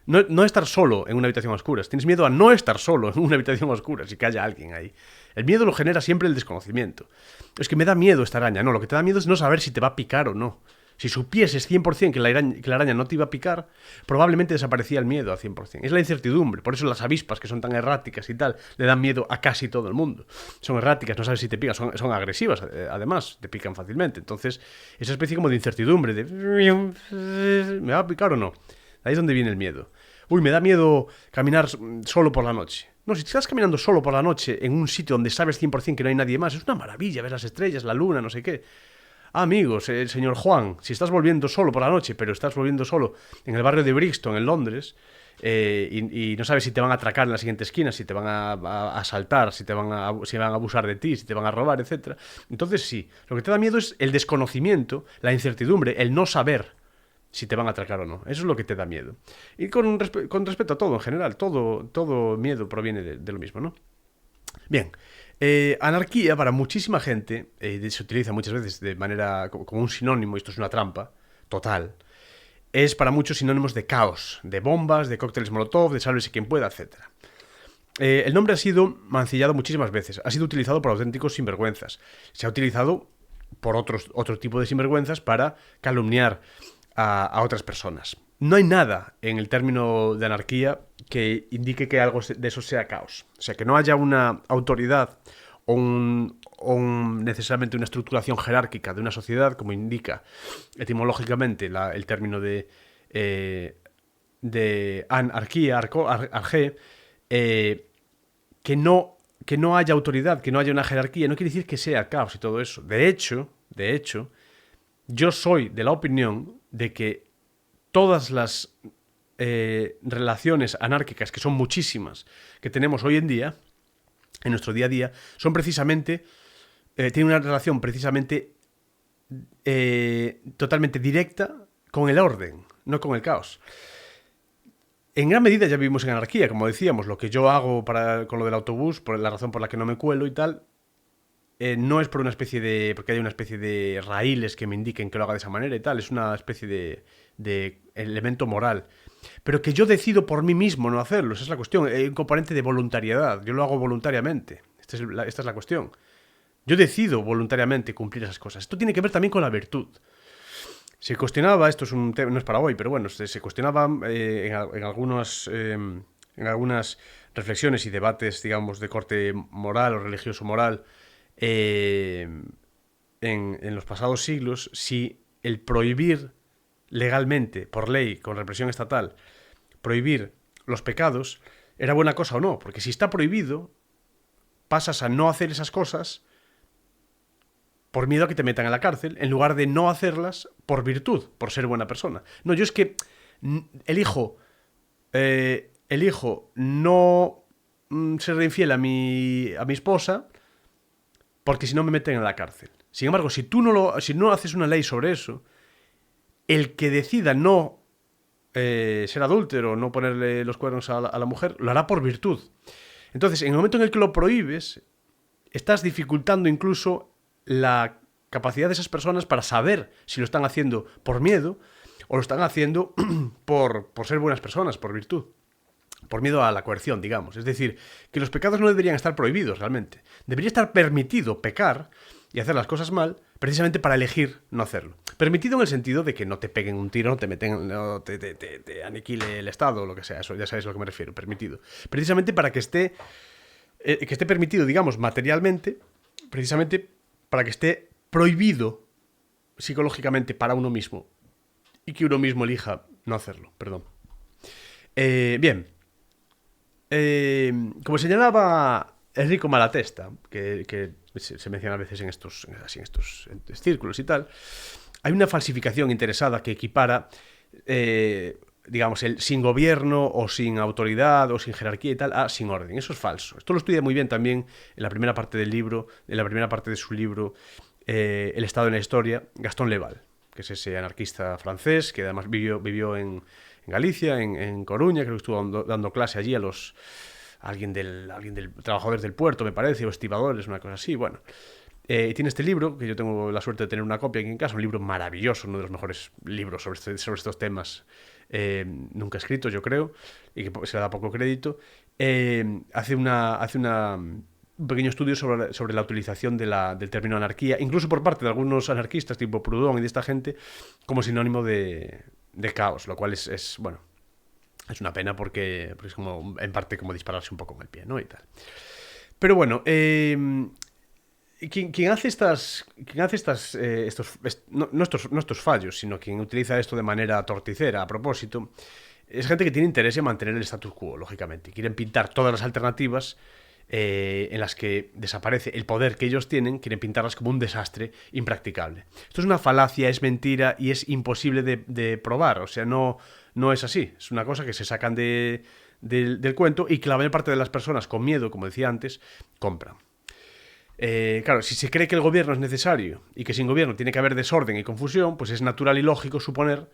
No estar solo en una habitación oscura. Tienes miedo a no estar solo en una habitación oscura, si que haya alguien ahí. El miedo lo genera siempre el desconocimiento. Es que me da miedo esta araña. No, lo que te da miedo es no saber si te va a picar o no. Si supieses 100% que la araña no te iba a picar, probablemente desaparecía el miedo al 100%. Es la incertidumbre. Por eso las avispas, que son tan erráticas y tal, le dan miedo a casi todo el mundo. Son erráticas, no sabes si te pican, son agresivas, además, te pican fácilmente. Entonces, esa especie como de incertidumbre, de ¿me va a picar o no? Ahí es donde viene el miedo. Uy, me da miedo caminar solo por la noche. No, si estás caminando solo por la noche en un sitio donde sabes 100% que no hay nadie más, es una maravilla, ves las estrellas, la luna, no sé qué. Amigos, el señor Juan, si estás volviendo solo por la noche, pero estás volviendo solo en el barrio de Brixton, en Londres, y no sabes si te van a atracar en la siguiente esquina, si te van a asaltar, si van a abusar de ti, si te van a robar, etc. Entonces sí, lo que te da miedo es el desconocimiento, la incertidumbre, el no saber si te van a atracar o no. Eso es lo que te da miedo. Y con respecto a todo en general, todo miedo proviene de lo mismo, ¿no? Bien, anarquía para muchísima gente se utiliza muchas veces de manera como un sinónimo, esto es una trampa total, es para muchos sinónimos de caos, de bombas, de cócteles molotov, de sálvese quien pueda, etc. El nombre ha sido mancillado muchísimas veces, ha sido utilizado por auténticos sinvergüenzas, se ha utilizado por otro tipo de sinvergüenzas para calumniar a otras personas. No hay nada en el término de anarquía que indique que algo de eso sea caos. O sea, que no haya una autoridad o necesariamente una estructuración jerárquica de una sociedad, como indica etimológicamente el término de anarquía, arge, que no haya autoridad, que no haya una jerarquía, no quiere decir que sea caos y todo eso. De hecho, yo soy de la opinión de que todas las relaciones anárquicas, que son muchísimas, que tenemos hoy en día, en nuestro día a día, son precisamente, tienen una relación precisamente totalmente directa con el orden, no con el caos. En gran medida ya vivimos en anarquía, como decíamos. Lo que yo hago con lo del autobús, por la razón por la que no me cuelo y tal, no es porque haya una especie de raíles que me indiquen que lo haga de esa manera y tal, es una especie de elemento moral pero que yo decido por mí mismo no hacerlo. Esa es la cuestión. Hay un componente de voluntariedad. Yo lo hago voluntariamente. Esta es la cuestión. Yo decido voluntariamente cumplir esas cosas. Esto tiene que ver también con la virtud. Se cuestionaba, esto es un tema, no es para hoy, pero bueno, se cuestionaba en algunas reflexiones y debates, digamos, de corte moral o religioso moral en los pasados siglos, si el prohibir legalmente, por ley, con represión estatal, prohibir los pecados era buena cosa o no, porque si está prohibido, pasas a no hacer esas cosas por miedo a que te metan en la cárcel, en lugar de no hacerlas por virtud, por ser buena persona. No, yo es que elijo no ser infiel a mi esposa porque si no me meten en la cárcel. Sin embargo, si no haces una ley sobre eso, el que decida no ser adúltero, no ponerle los cuernos a la mujer, lo hará por virtud. Entonces, en el momento en el que lo prohíbes, estás dificultando incluso la capacidad de esas personas para saber si lo están haciendo por miedo o lo están haciendo por ser buenas personas, por virtud, por miedo a la coerción, digamos. Es decir, que los pecados no deberían estar prohibidos realmente. Debería estar permitido pecar y hacer las cosas mal precisamente para elegir no hacerlo. Permitido en el sentido de que no te peguen un tiro, no te aniquile el Estado o lo que sea. Eso ya sabes a lo que me refiero, permitido. Precisamente para que esté permitido, digamos, materialmente, precisamente para que esté prohibido psicológicamente para uno mismo y que uno mismo elija no hacerlo, perdón. Bien. Como señalaba Enrico Malatesta, que se menciona a veces en estos círculos y tal, hay una falsificación interesada que equipara digamos, el sin gobierno o sin autoridad o sin jerarquía y tal a sin orden. Eso es falso. Esto lo estudia muy bien también en la primera parte del libro, en la primera parte de su libro El Estado en la Historia, Gastón Leval, que es ese anarquista francés que además vivió en Galicia, en Coruña, creo que estuvo dando clase allí a alguien del trabajadores del puerto, me parece, o estibadores, una cosa así. Bueno, tiene este libro, que yo tengo la suerte de tener una copia aquí en casa, un libro maravilloso, uno de los mejores libros sobre estos temas nunca escrito, yo creo, y que se le da poco crédito. Hace un pequeño estudio sobre la utilización del término anarquía, incluso por parte de algunos anarquistas tipo Proudhon y de esta gente, como sinónimo de caos, lo cual es bueno, es una pena porque es como, en parte, como dispararse un poco con el pie, ¿no? Y tal. Pero bueno, quien hace no estos fallos, sino quien utiliza esto de manera torticera, a propósito, es gente que tiene interés en mantener el status quo, lógicamente. Quieren pintar todas las alternativas en las que desaparece el poder que ellos tienen, quieren pintarlas como un desastre impracticable. Esto es una falacia, es mentira y es imposible de probar. O sea, no es así. Es una cosa que se sacan del cuento y que la mayor parte de las personas con miedo, como decía antes, compran. Claro, si se cree que el gobierno es necesario y que sin gobierno tiene que haber desorden y confusión, pues es natural y lógico suponer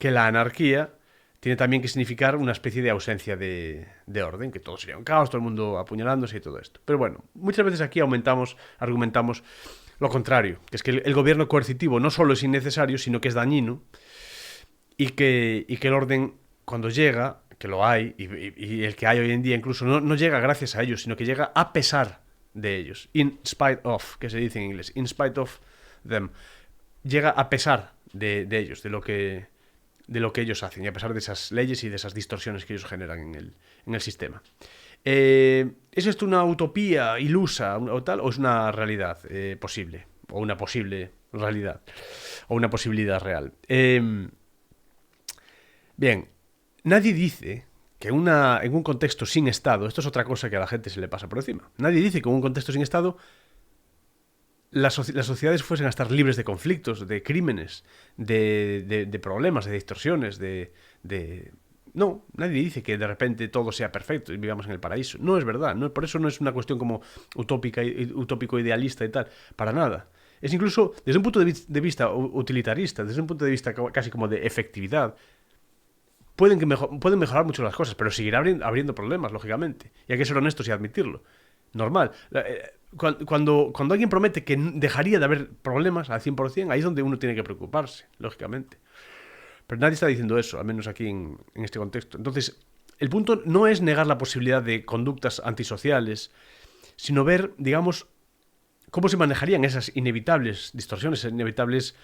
que la anarquía tiene también que significar una especie de ausencia de orden, que todo sería un caos, todo el mundo apuñalándose y todo esto. Pero bueno, muchas veces aquí argumentamos lo contrario, que es que el gobierno coercitivo no solo es innecesario, sino que es dañino y que el orden, cuando llega, que lo hay, y el que hay hoy en día incluso, no llega gracias a ellos, sino que llega a pesar de ellos. In spite of, que se dice en inglés. In spite of them. Llega a pesar de ellos, de lo que ellos hacen, y a pesar de esas leyes y de esas distorsiones que ellos generan en el sistema. ¿Es esto una utopía ilusa o tal, o es una realidad posible? O una posible realidad. O una posibilidad real. Bien, nadie dice que en un contexto sin Estado, esto es otra cosa que a la gente se le pasa por encima, nadie dice que en un contexto sin Estado las sociedades fuesen a estar libres de conflictos, de crímenes, de problemas, de distorsiones, No, nadie dice que de repente todo sea perfecto y vivamos en el paraíso. No es verdad, por eso no es una cuestión como utópico idealista y tal, para nada. Es incluso desde un punto de vista utilitarista, desde un punto de vista casi como de efectividad. Pueden mejorar mucho las cosas, pero seguirá abriendo problemas, lógicamente. Y hay que ser honestos y admitirlo. Normal. Cuando alguien promete que dejaría de haber problemas al 100%, ahí es donde uno tiene que preocuparse, lógicamente. Pero nadie está diciendo eso, al menos aquí en este contexto. Entonces, el punto no es negar la posibilidad de conductas antisociales, sino ver, digamos, cómo se manejarían esas inevitables distorsiones, inevitables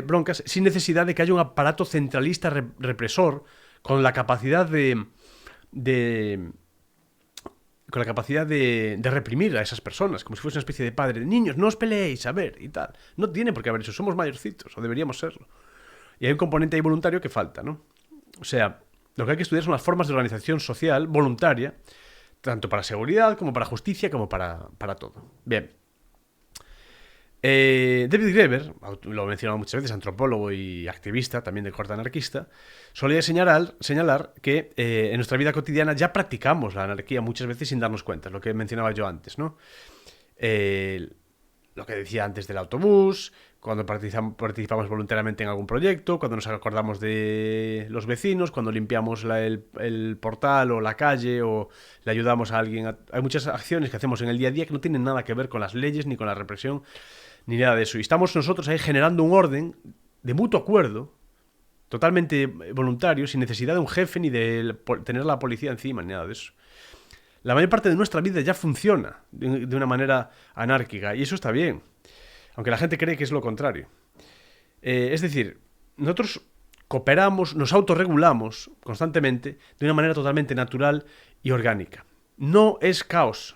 broncas, sin necesidad de que haya un aparato centralista represor con la capacidad de con la capacidad de reprimir a esas personas, como si fuese una especie de padre de niños, no os peleéis, a ver, y tal. No tiene por qué haber eso, somos mayorcitos, o deberíamos serlo. Y hay un componente ahí voluntario que falta, ¿no? O sea, lo que hay que estudiar son las formas de organización social voluntaria, tanto para seguridad, como para justicia, como para todo. Bien. David Graeber, lo he mencionado muchas veces, antropólogo y activista, también de corte anarquista, solía señalar que en nuestra vida cotidiana ya practicamos la anarquía muchas veces sin darnos cuenta, lo que mencionaba yo antes, ¿no? Lo que decía antes del autobús, cuando participamos voluntariamente en algún proyecto, cuando nos acordamos de los vecinos, cuando limpiamos el portal o la calle o le ayudamos a alguien. Hay muchas acciones que hacemos en el día a día que no tienen nada que ver con las leyes ni con la represión ni nada de eso. Y estamos nosotros ahí generando un orden de mutuo acuerdo, totalmente voluntario, sin necesidad de un jefe ni de tener la policía encima ni nada de eso. La mayor parte de nuestra vida ya funciona de una manera anárquica y eso está bien, aunque la gente cree que es lo contrario. Es decir, nosotros cooperamos, nos autorregulamos constantemente de una manera totalmente natural y orgánica. No es caos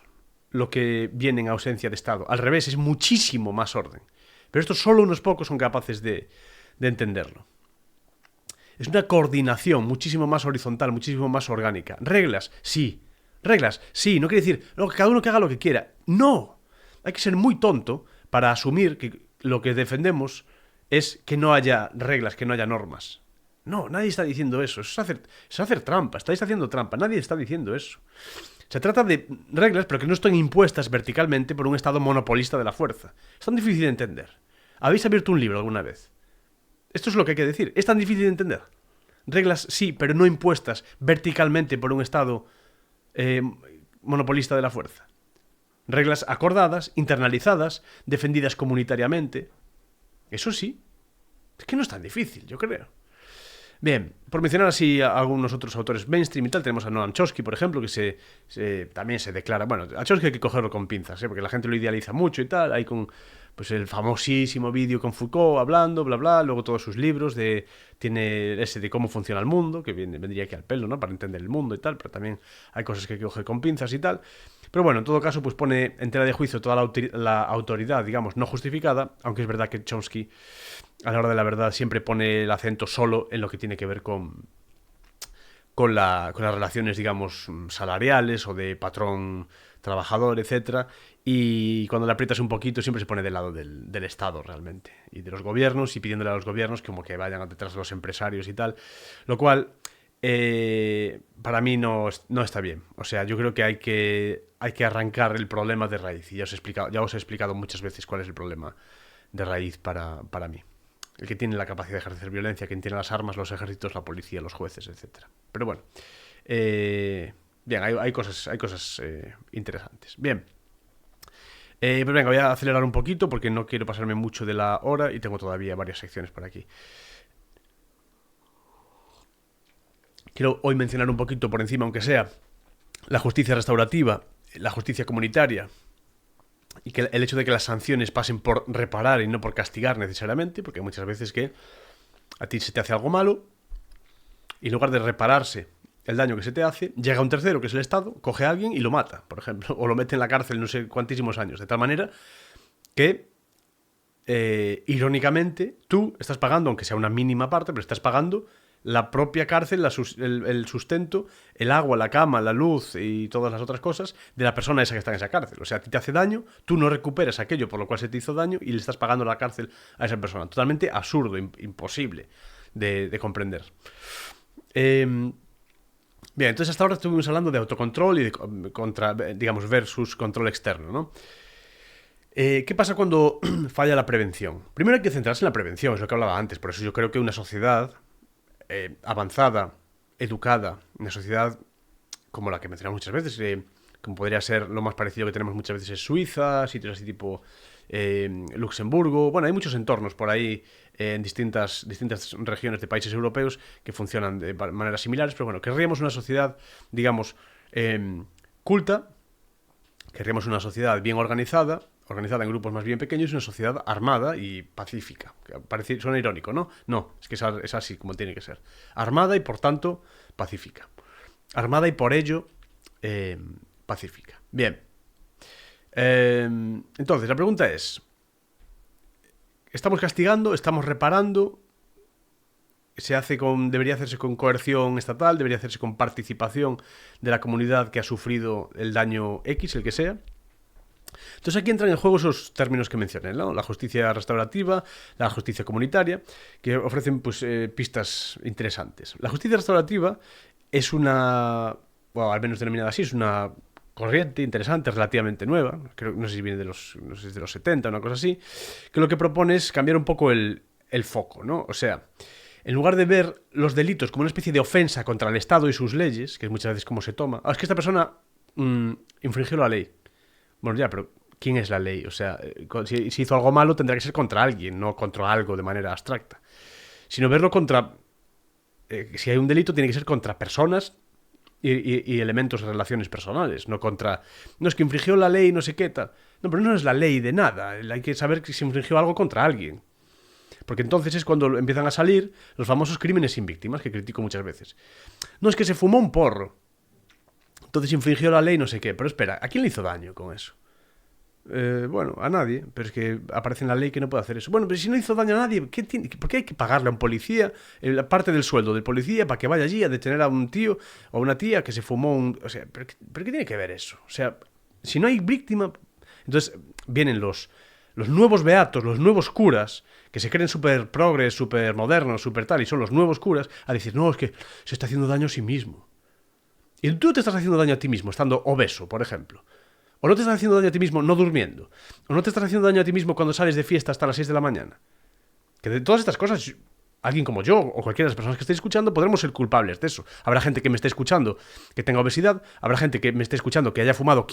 lo que viene en ausencia de Estado. Al revés, es muchísimo más orden. Pero esto solo unos pocos son capaces de entenderlo. Es una coordinación muchísimo más horizontal, muchísimo más orgánica. Reglas, sí. Reglas, sí. No quiere decir, no, que cada uno que haga lo que quiera. No. Hay que ser muy tonto para asumir que lo que defendemos es que no haya reglas, que no haya normas. No, nadie está diciendo eso. Eso es hacer trampa. Estáis haciendo trampa. Nadie está diciendo eso. Se trata de reglas, pero que no están impuestas verticalmente por un Estado monopolista de la fuerza. Es tan difícil de entender. ¿Habéis abierto un libro alguna vez? Esto es lo que hay que decir. Es tan difícil de entender. Reglas sí, pero no impuestas verticalmente por un Estado monopolista de la fuerza. Reglas acordadas, internalizadas, defendidas comunitariamente. Eso sí. Es que no es tan difícil, yo creo. Bien, por mencionar así a algunos otros autores mainstream y tal, tenemos a Noam Chomsky, por ejemplo, que también se declara... Bueno, a Chomsky hay que cogerlo con pinzas, porque la gente lo idealiza mucho y tal. Hay con pues el famosísimo vídeo con Foucault hablando, bla, bla, luego todos sus libros, tiene ese de cómo funciona el mundo, que vendría aquí al pelo, ¿no? Para entender el mundo y tal, pero también hay cosas que hay que coger con pinzas y tal. Pero bueno, en todo caso, pues pone en tela de juicio toda la autoridad, digamos, no justificada, aunque es verdad que Chomsky, a la hora de la verdad, siempre pone el acento solo en lo que tiene que ver con las relaciones, digamos, salariales o de patrón-trabajador, etcétera. Y cuando le aprietas un poquito siempre se pone del lado del Estado realmente y de los gobiernos y pidiéndole a los gobiernos como que vayan detrás de los empresarios y tal, lo cual para mí no está bien. O sea, yo creo que hay que arrancar el problema de raíz y ya os he explicado muchas veces cuál es el problema de raíz para mí. El que tiene la capacidad de ejercer violencia, quien tiene las armas, los ejércitos, la policía, los jueces, etc. Pero bueno, bien, hay cosas interesantes. Bien, pero venga, voy a acelerar un poquito porque no quiero pasarme mucho de la hora y tengo todavía varias secciones por aquí. Quiero hoy mencionar un poquito por encima, aunque sea, la justicia restaurativa, la justicia comunitaria, y que el hecho de que las sanciones pasen por reparar y no por castigar necesariamente, porque hay muchas veces que a ti se te hace algo malo y en lugar de repararse el daño que se te hace, llega un tercero, que es el Estado, coge a alguien y lo mata, por ejemplo, o lo mete en la cárcel no sé cuantísimos años, de tal manera que irónicamente tú estás pagando, aunque sea una mínima parte, pero estás pagando la propia cárcel, el sustento, el agua, la cama, la luz y todas las otras cosas de la persona esa que está en esa cárcel. O sea, a ti te hace daño, tú no recuperas aquello por lo cual se te hizo daño y le estás pagando la cárcel a esa persona. Totalmente absurdo, imposible de comprender. Bien, entonces hasta ahora estuvimos hablando de autocontrol y digamos, versus control externo, ¿no? ¿Qué pasa cuando falla la prevención? Primero hay que centrarse en la prevención, es lo que hablaba antes. Por eso yo creo que una sociedad avanzada, educada, una sociedad como la que mencionamos muchas veces, como podría ser lo más parecido que tenemos muchas veces es Suiza, sitios así tipo Luxemburgo. Bueno, hay muchos entornos por ahí en distintas regiones de países europeos que funcionan de maneras similares, pero bueno, querríamos una sociedad, digamos, culta, querríamos una sociedad bien organizada en grupos más bien pequeños, y una sociedad armada y pacífica. Suena irónico, ¿no? No, es que es así como tiene que ser. Armada y por tanto pacífica. Armada y por ello pacífica. Bien. Entonces, la pregunta es, ¿estamos castigando? ¿Estamos reparando? ¿Debería hacerse con coerción estatal? ¿Debería hacerse con participación de la comunidad que ha sufrido el daño X, el que sea? Entonces aquí entran en juego esos términos que mencioné, ¿no? La justicia restaurativa, la justicia comunitaria, que ofrecen pues, pistas interesantes. La justicia restaurativa es una, bueno, al menos denominada así, es una corriente interesante, relativamente nueva, creo, no sé si viene no sé si es de los 70, una cosa así, que lo que propone es cambiar un poco el foco, ¿no? O sea, en lugar de ver los delitos como una especie de ofensa contra el Estado y sus leyes, que es muchas veces como se toma, es que esta persona infringió la ley. Bueno, ya, pero ¿quién es la ley? O sea, si hizo algo malo tendrá que ser contra alguien, no contra algo de manera abstracta. Sino verlo contra... si hay un delito tiene que ser contra personas y elementos de relaciones personales, no contra... No, es que infringió la ley, no sé qué tal. No, pero no es la ley de nada. Hay que saber que se infringió algo contra alguien. Porque entonces es cuando empiezan a salir los famosos crímenes sin víctimas, que critico muchas veces. No, es que se fumó un porro. Entonces infringió la ley, no sé qué. Pero espera, ¿a quién le hizo daño con eso? Bueno, a nadie. Pero es que aparece en la ley que no puede hacer eso. Bueno, pero si no hizo daño a nadie, ¿por qué hay que pagarle a un policía la parte del sueldo del policía para que vaya allí a detener a un tío o a una tía que se fumó un... O sea, ¿pero qué tiene que ver eso? O sea, si no hay víctima... Entonces vienen los nuevos beatos, los nuevos curas, que se creen súper progres, súper modernos, súper tal, y son los nuevos curas, a decir, no, es que se está haciendo daño a sí mismo. Y tú te estás haciendo daño a ti mismo estando obeso, por ejemplo. O no te estás haciendo daño a ti mismo no durmiendo. O no te estás haciendo daño a ti mismo cuando sales de fiesta hasta las 6 de la mañana. Que de todas estas cosas, alguien como yo o cualquiera de las personas que estéis escuchando podremos ser culpables de eso. Habrá gente que me esté escuchando que tenga obesidad. Habrá gente que me esté escuchando que haya fumado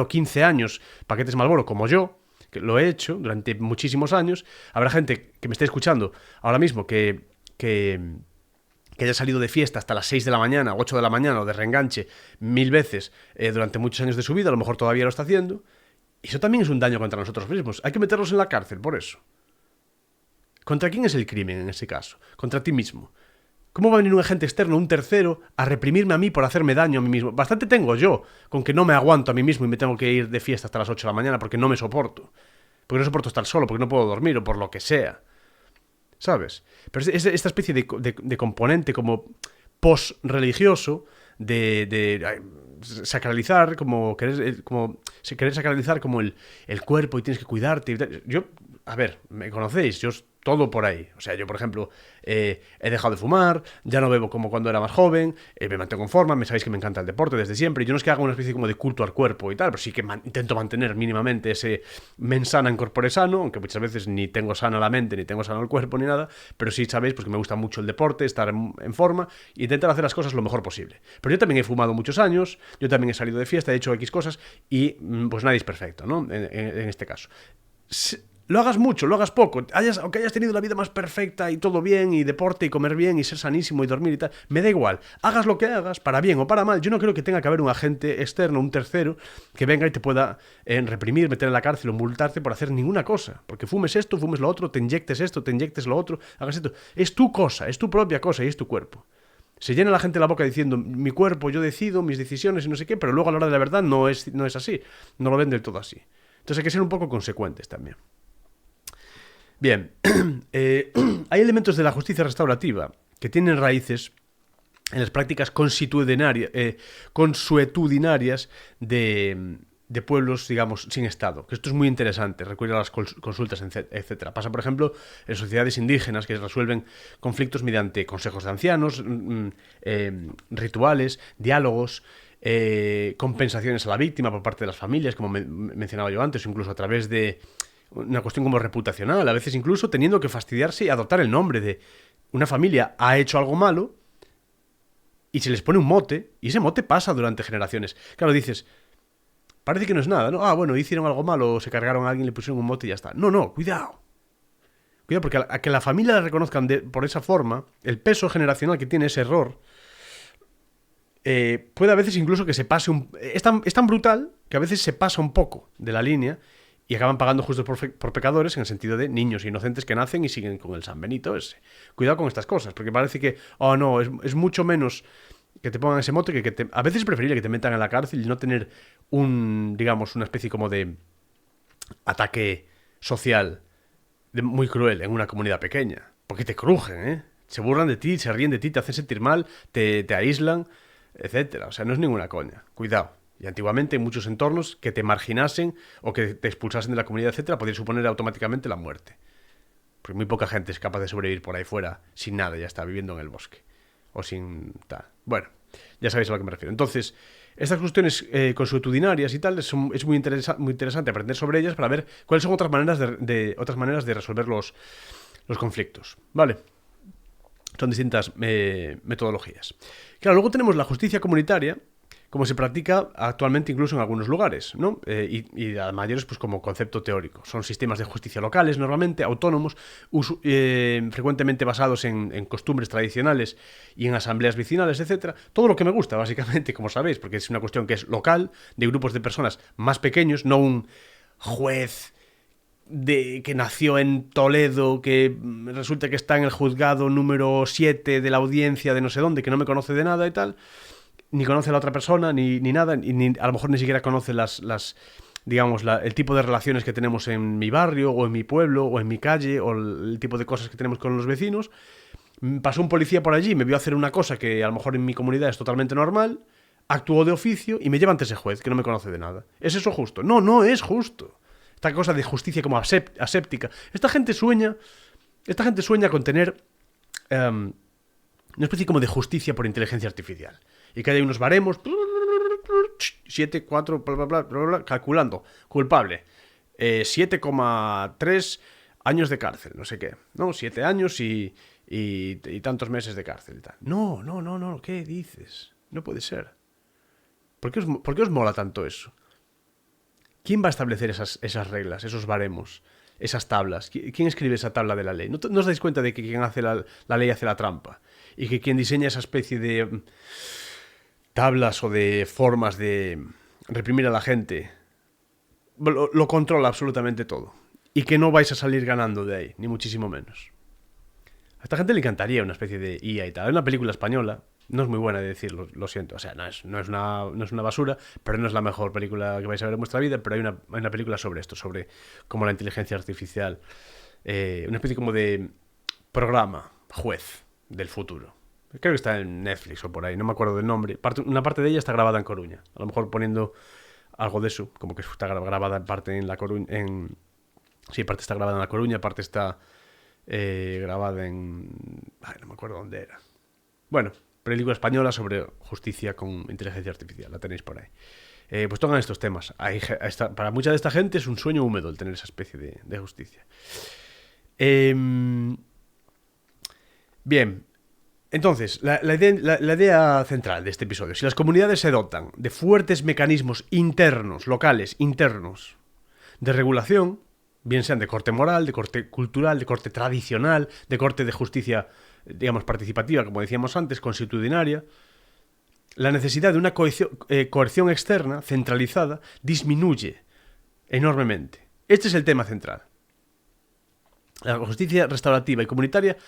15 años paquetes Marlboro como yo, que lo he hecho durante muchísimos años. Habrá gente que me esté escuchando ahora mismo que haya salido de fiesta hasta las 6 de la mañana, 8 de la mañana o de reenganche 1000 veces durante muchos años de su vida, a lo mejor todavía lo está haciendo. Y eso también es un daño contra nosotros mismos. Hay que meterlos en la cárcel por eso. ¿Contra quién es el crimen en ese caso? Contra ti mismo. ¿Cómo va a venir un agente externo, un tercero, a reprimirme a mí por hacerme daño a mí mismo? Bastante tengo yo con que no me aguanto a mí mismo y me tengo que ir de fiesta hasta las 8 de la mañana porque no me soporto. Porque no soporto estar solo, porque no puedo dormir o por lo que sea. ¿Sabes? Pero es esta especie de componente como post-religioso de sacralizar, como querer sacralizar como el cuerpo y tienes que cuidarte. Yo, a ver, me conocéis, yo todo por ahí. O sea, yo, por ejemplo, he dejado de fumar, ya no bebo como cuando era más joven, me mantengo en forma, me sabéis que me encanta el deporte desde siempre, y yo no es que haga una especie como de culto al cuerpo y tal, pero sí que intento mantener mínimamente ese mens sana in corpore sano, aunque muchas veces ni tengo sana la mente, ni tengo sano el cuerpo, ni nada, pero sí sabéis pues que me gusta mucho el deporte, estar en forma, e intentar hacer las cosas lo mejor posible. Pero yo también he fumado muchos años, yo también he salido de fiesta, he hecho X cosas, y pues nadie es perfecto, ¿no? En este caso. Lo hagas mucho, lo hagas poco, aunque hayas tenido la vida más perfecta y todo bien, y deporte, y comer bien, y ser sanísimo, y dormir y tal, me da igual, hagas lo que hagas, para bien o para mal, yo no creo que tenga que haber un agente externo, un tercero, que venga y te pueda reprimir, meter en la cárcel o multarte por hacer ninguna cosa, porque fumes esto, fumes lo otro, te inyectes esto, te inyectes lo otro, hagas esto, es tu cosa, es tu propia cosa y es tu cuerpo. Se llena la gente la boca diciendo, mi cuerpo, yo decido, mis decisiones y no sé qué, pero luego a la hora de la verdad no es así, no lo ven del todo así. Entonces hay que ser un poco consecuentes también. Bien, hay elementos de la justicia restaurativa que tienen raíces en las prácticas consuetudinarias de pueblos, digamos, sin Estado. Que esto es muy interesante, recurrir a las consultas, etc. Pasa, por ejemplo, en sociedades indígenas que resuelven conflictos mediante consejos de ancianos, rituales, diálogos, compensaciones a la víctima por parte de las familias, como mencionaba yo antes, o incluso a través de una cuestión como reputacional, a veces incluso teniendo que fastidiarse y adoptar el nombre de una familia ha hecho algo malo y se les pone un mote y ese mote pasa durante generaciones. Claro, dices, Parece que no es nada, ¿no? Bueno, hicieron algo malo, o se cargaron a alguien, le pusieron un mote y ya está. No, cuidado. Cuidado, porque a que la familia la reconozcan por esa forma, el peso generacional que tiene ese error, puede a veces incluso que se pase es tan brutal que a veces se pasa un poco de la línea y acaban pagando justos por pecadores, en el sentido de niños inocentes que nacen y siguen con el San Benito ese. Cuidado con estas cosas, porque parece que, no, es mucho menos que te pongan ese mote que a veces es preferible que te metan en la cárcel y no tener digamos, una especie como de ataque social muy cruel en una comunidad pequeña. Porque te crujen, ¿eh? Se burlan de ti, se ríen de ti, te hacen sentir mal, te aíslan, etcétera. O sea, no es ninguna coña. Cuidado. Y antiguamente en muchos entornos que te marginasen o que te expulsasen de la comunidad, etcétera, podía suponer automáticamente la muerte. Porque muy poca gente es capaz de sobrevivir por ahí fuera sin nada, ya está viviendo en el bosque. O sin tal. Bueno, ya sabéis a lo que me refiero. Entonces, estas cuestiones consuetudinarias y tal es muy interesante aprender sobre ellas para ver cuáles son otras maneras de resolver los conflictos. ¿Vale? Son distintas metodologías. Claro, luego tenemos la justicia comunitaria, como se practica actualmente incluso en algunos lugares, ¿no? Y a mayores, pues como concepto teórico. Son sistemas de justicia locales, normalmente, autónomos, frecuentemente basados en costumbres tradicionales y en asambleas vecinales, etcétera. Todo lo que me gusta, básicamente, como sabéis, porque es una cuestión que es local, de grupos de personas más pequeños, no un juez que nació en Toledo, que resulta que está en el juzgado número 7 de la audiencia de no sé dónde, que no me conoce de nada y tal, ni conoce a la otra persona, ni nada, ni a lo mejor ni siquiera conoce el tipo de relaciones que tenemos en mi barrio, o en mi pueblo, o en mi calle, o el tipo de cosas que tenemos con los vecinos. Pasó un policía por allí, me vio hacer una cosa que a lo mejor en mi comunidad es totalmente normal, actuó de oficio y me lleva ante ese juez, que no me conoce de nada. ¿Es eso justo? No es justo. Esta cosa de justicia como aséptica. Esta gente sueña con tener una especie como de justicia por inteligencia artificial. Y que haya unos baremos, 7, 4, bla, bla, bla, bla, bla, calculando. Culpable, 7,3 años de cárcel, no sé qué. No, 7 años y tantos meses de cárcel y tal. No, ¿qué dices? No puede ser. ¿Por qué os mola tanto eso? ¿Quién va a establecer esas reglas, esos baremos, esas tablas? ¿Quién escribe esa tabla de la ley? ¿No os dais cuenta de que quien hace la ley hace la trampa? Y que quien diseña esa especie de tablas o de formas de reprimir a la gente lo controla absolutamente todo? Y que no vais a salir ganando de ahí, ni muchísimo menos. A esta gente le encantaría una especie de IA y tal. Hay una película española, no es muy buena de decirlo, lo siento. O sea, no es una basura, pero no es la mejor película que vais a ver en vuestra vida. Pero hay una película sobre esto, sobre cómo la inteligencia artificial, una especie como de programa, juez del futuro. Creo que está en Netflix o por ahí, no me acuerdo del nombre. Una parte de ella está grabada en Coruña. A lo mejor poniendo algo de eso, como que está grabada en parte en La Coruña. Sí, parte está grabada en La Coruña, parte está grabada en... no me acuerdo dónde era. Bueno, película española sobre justicia con inteligencia artificial, la tenéis por ahí. Pues tocan estos temas. Para mucha de esta gente es un sueño húmedo el tener esa especie de justicia. Bien, entonces, la idea central de este episodio: si las comunidades se dotan de fuertes mecanismos internos, locales, internos, de regulación, bien sean de corte moral, de corte cultural, de corte tradicional, de corte de justicia, digamos, participativa, como decíamos antes, consuetudinaria, la necesidad de una coerción externa, centralizada, disminuye enormemente. Este es el tema central. La justicia restaurativa y comunitaria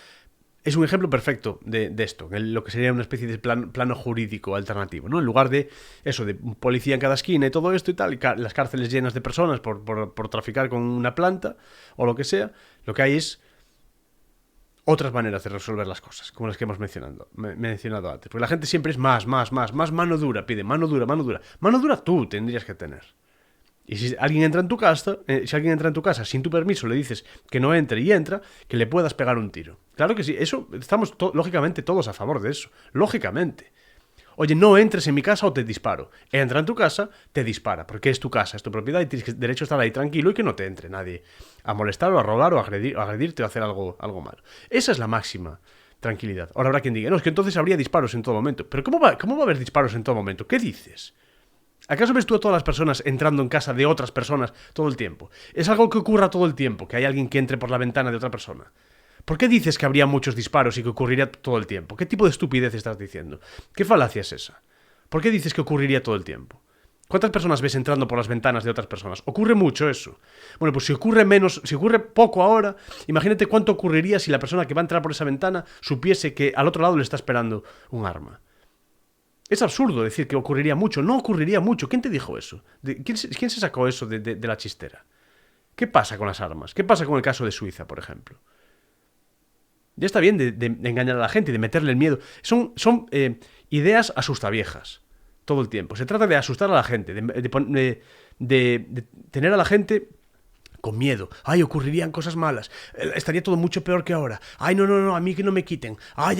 es un ejemplo perfecto de esto, lo que sería una especie de plano jurídico alternativo, ¿no? En lugar de eso, de un policía en cada esquina y todo esto y tal, y las cárceles llenas de personas por traficar con una planta o lo que sea, lo que hay es otras maneras de resolver las cosas, como las que hemos mencionado antes. Porque la gente siempre es más mano dura, pide mano dura. Mano dura tú tendrías que tener. Y si alguien entra en tu casa, sin tu permiso, le dices que no entre y entra, que le puedas pegar un tiro. Claro que sí, eso estamos lógicamente todos a favor de eso. Lógicamente. Oye, no entres en mi casa o te disparo. Entra en tu casa, te dispara, porque es tu casa, es tu propiedad y tienes derecho a estar ahí tranquilo y que no te entre nadie a molestar o a robar o a agredirte o a hacer algo malo. Esa es la máxima tranquilidad. Ahora habrá quien diga, no, es que entonces habría disparos en todo momento. Pero ¿cómo va a haber disparos en todo momento? ¿Qué dices? ¿Acaso ves tú a todas las personas entrando en casa de otras personas todo el tiempo? Es algo que ocurra todo el tiempo, que hay alguien que entre por la ventana de otra persona. ¿Por qué dices que habría muchos disparos y que ocurriría todo el tiempo? ¿Qué tipo de estupidez estás diciendo? ¿Qué falacia es esa? ¿Por qué dices que ocurriría todo el tiempo? ¿Cuántas personas ves entrando por las ventanas de otras personas? ¿Ocurre mucho eso? Bueno, pues si ocurre poco ahora, imagínate cuánto ocurriría si la persona que va a entrar por esa ventana supiese que al otro lado le está esperando un arma. Es absurdo decir que ocurriría mucho. No ocurriría mucho. ¿Quién te dijo eso? ¿Quién se sacó eso de la chistera? ¿Qué pasa con las armas? ¿Qué pasa con el caso de Suiza, por ejemplo? Ya está bien de engañar a la gente y de meterle el miedo. Son ideas asustaviejas todo el tiempo. Se trata de asustar a la gente, de tener a la gente con miedo. Ay, ocurrirían cosas malas. Estaría todo mucho peor que ahora. Ay, no, a mí que no me quiten. Ay.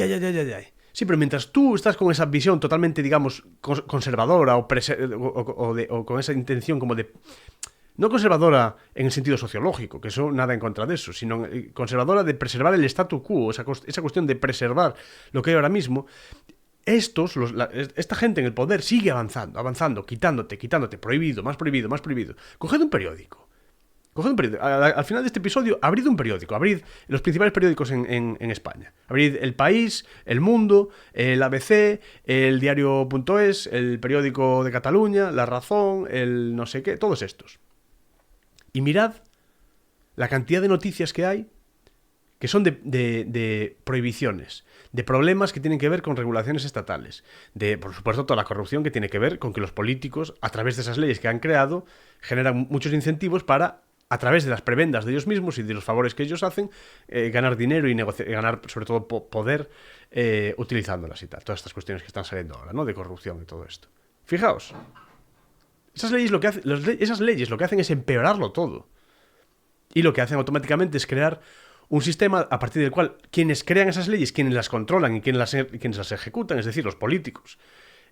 Sí, pero mientras tú estás con esa visión totalmente, digamos, conservadora o con esa intención como de... No conservadora en el sentido sociológico, que eso nada en contra de eso, sino conservadora de preservar el statu quo, esa cuestión de preservar lo que hay ahora mismo. Esta gente en el poder sigue avanzando, quitándote, prohibido, más prohibido. Coged un periódico. Al final de este episodio, abrid un periódico, abrid los principales periódicos en España. Abrid El País, El Mundo, el ABC, el Diario.es, el Periódico de Cataluña, La Razón, el no sé qué, todos estos. Y mirad la cantidad de noticias que hay que son de prohibiciones, de problemas que tienen que ver con regulaciones estatales, de, por supuesto, toda la corrupción que tiene que ver con que los políticos, a través de esas leyes que han creado, generan muchos incentivos para, a través de las prebendas de ellos mismos y de los favores que ellos hacen, ganar dinero y ganar, sobre todo, poder utilizándolas y tal. Todas estas cuestiones que están saliendo ahora, ¿no? De corrupción y todo esto. Fijaos, esas leyes lo que hacen es empeorarlo todo. Y lo que hacen automáticamente es crear un sistema a partir del cual quienes crean esas leyes, quienes las controlan y quienes las ejecutan, es decir, los políticos,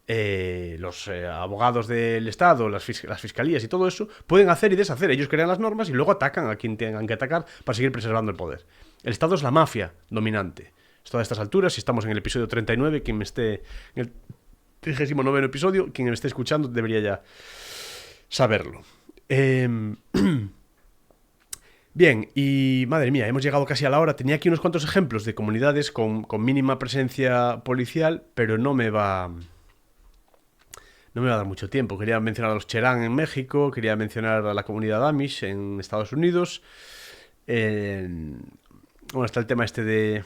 los abogados del Estado, las fiscalías y todo eso, pueden hacer y deshacer. Ellos crean las normas y luego atacan a quien tengan que atacar para seguir preservando el poder. El Estado es la mafia dominante. Esto a estas alturas, si estamos en el episodio 39, quien me esté en el 39º episodio, quien me esté escuchando debería ya saberlo. Bien, y madre mía, hemos llegado casi a la hora. Tenía aquí unos cuantos ejemplos de comunidades con mínima presencia policial, pero no me va a dar mucho tiempo. Quería mencionar a los Cherán en México, quería mencionar a la comunidad Amish en Estados Unidos. Bueno, está el tema este de...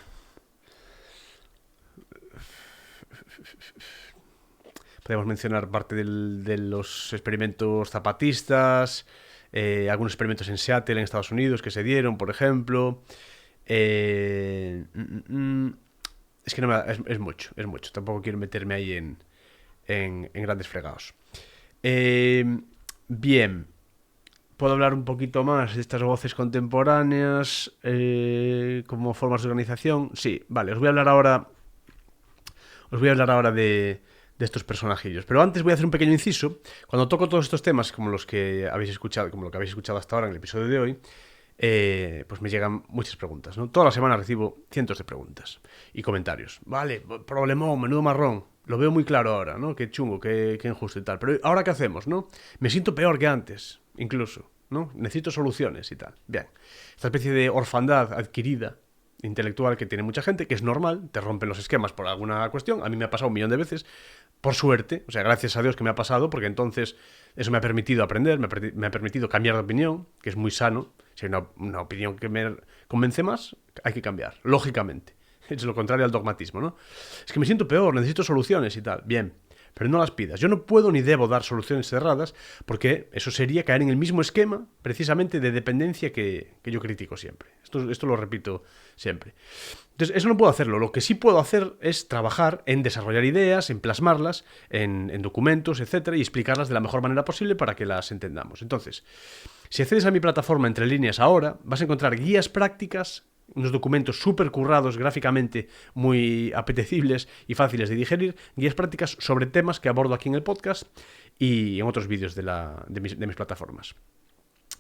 Podemos mencionar parte de los experimentos zapatistas, algunos experimentos en Seattle, en Estados Unidos, que se dieron, por ejemplo. Es que no es mucho. Tampoco quiero meterme ahí en grandes fregados. Bien. Puedo hablar un poquito más de estas voces contemporáneas como formas de organización. Sí, vale, os voy a hablar ahora de estos personajillos. Pero antes voy a hacer un pequeño inciso. Cuando toco todos estos temas, como los que habéis escuchado, como lo que habéis escuchado hasta ahora en el episodio de hoy, pues me llegan muchas preguntas, ¿no? Toda la semana recibo cientos de preguntas y comentarios. Vale, problemón, menudo marrón. Lo veo muy claro ahora, ¿no? Qué chungo, qué injusto y tal. Pero ¿ahora qué hacemos, no? Me siento peor que antes, incluso, ¿no? Necesito soluciones y tal. Bien. Esta especie de orfandad adquirida intelectual que tiene mucha gente, que es normal, te rompen los esquemas por alguna cuestión. A mí me ha pasado 1.000.000 de veces, por suerte, o sea, gracias a Dios que me ha pasado, porque entonces eso me ha permitido aprender, me ha permitido cambiar de opinión, que es muy sano. Si hay una opinión que me convence más, hay que cambiar, lógicamente. Es lo contrario al dogmatismo, ¿no? Es que me siento peor, necesito soluciones y tal. Bien, pero no las pidas. Yo no puedo ni debo dar soluciones cerradas, porque eso sería caer en el mismo esquema, precisamente, de dependencia que yo critico siempre. Esto lo repito siempre. Entonces, eso no puedo hacerlo. Lo que sí puedo hacer es trabajar en desarrollar ideas, en plasmarlas, en documentos, etcétera, y explicarlas de la mejor manera posible para que las entendamos. Entonces, si accedes a mi plataforma Entre Líneas ahora, vas a encontrar guías prácticas, unos documentos súper currados, gráficamente muy apetecibles y fáciles de digerir, guías prácticas sobre temas que abordo aquí en el podcast y en otros vídeos de mis plataformas.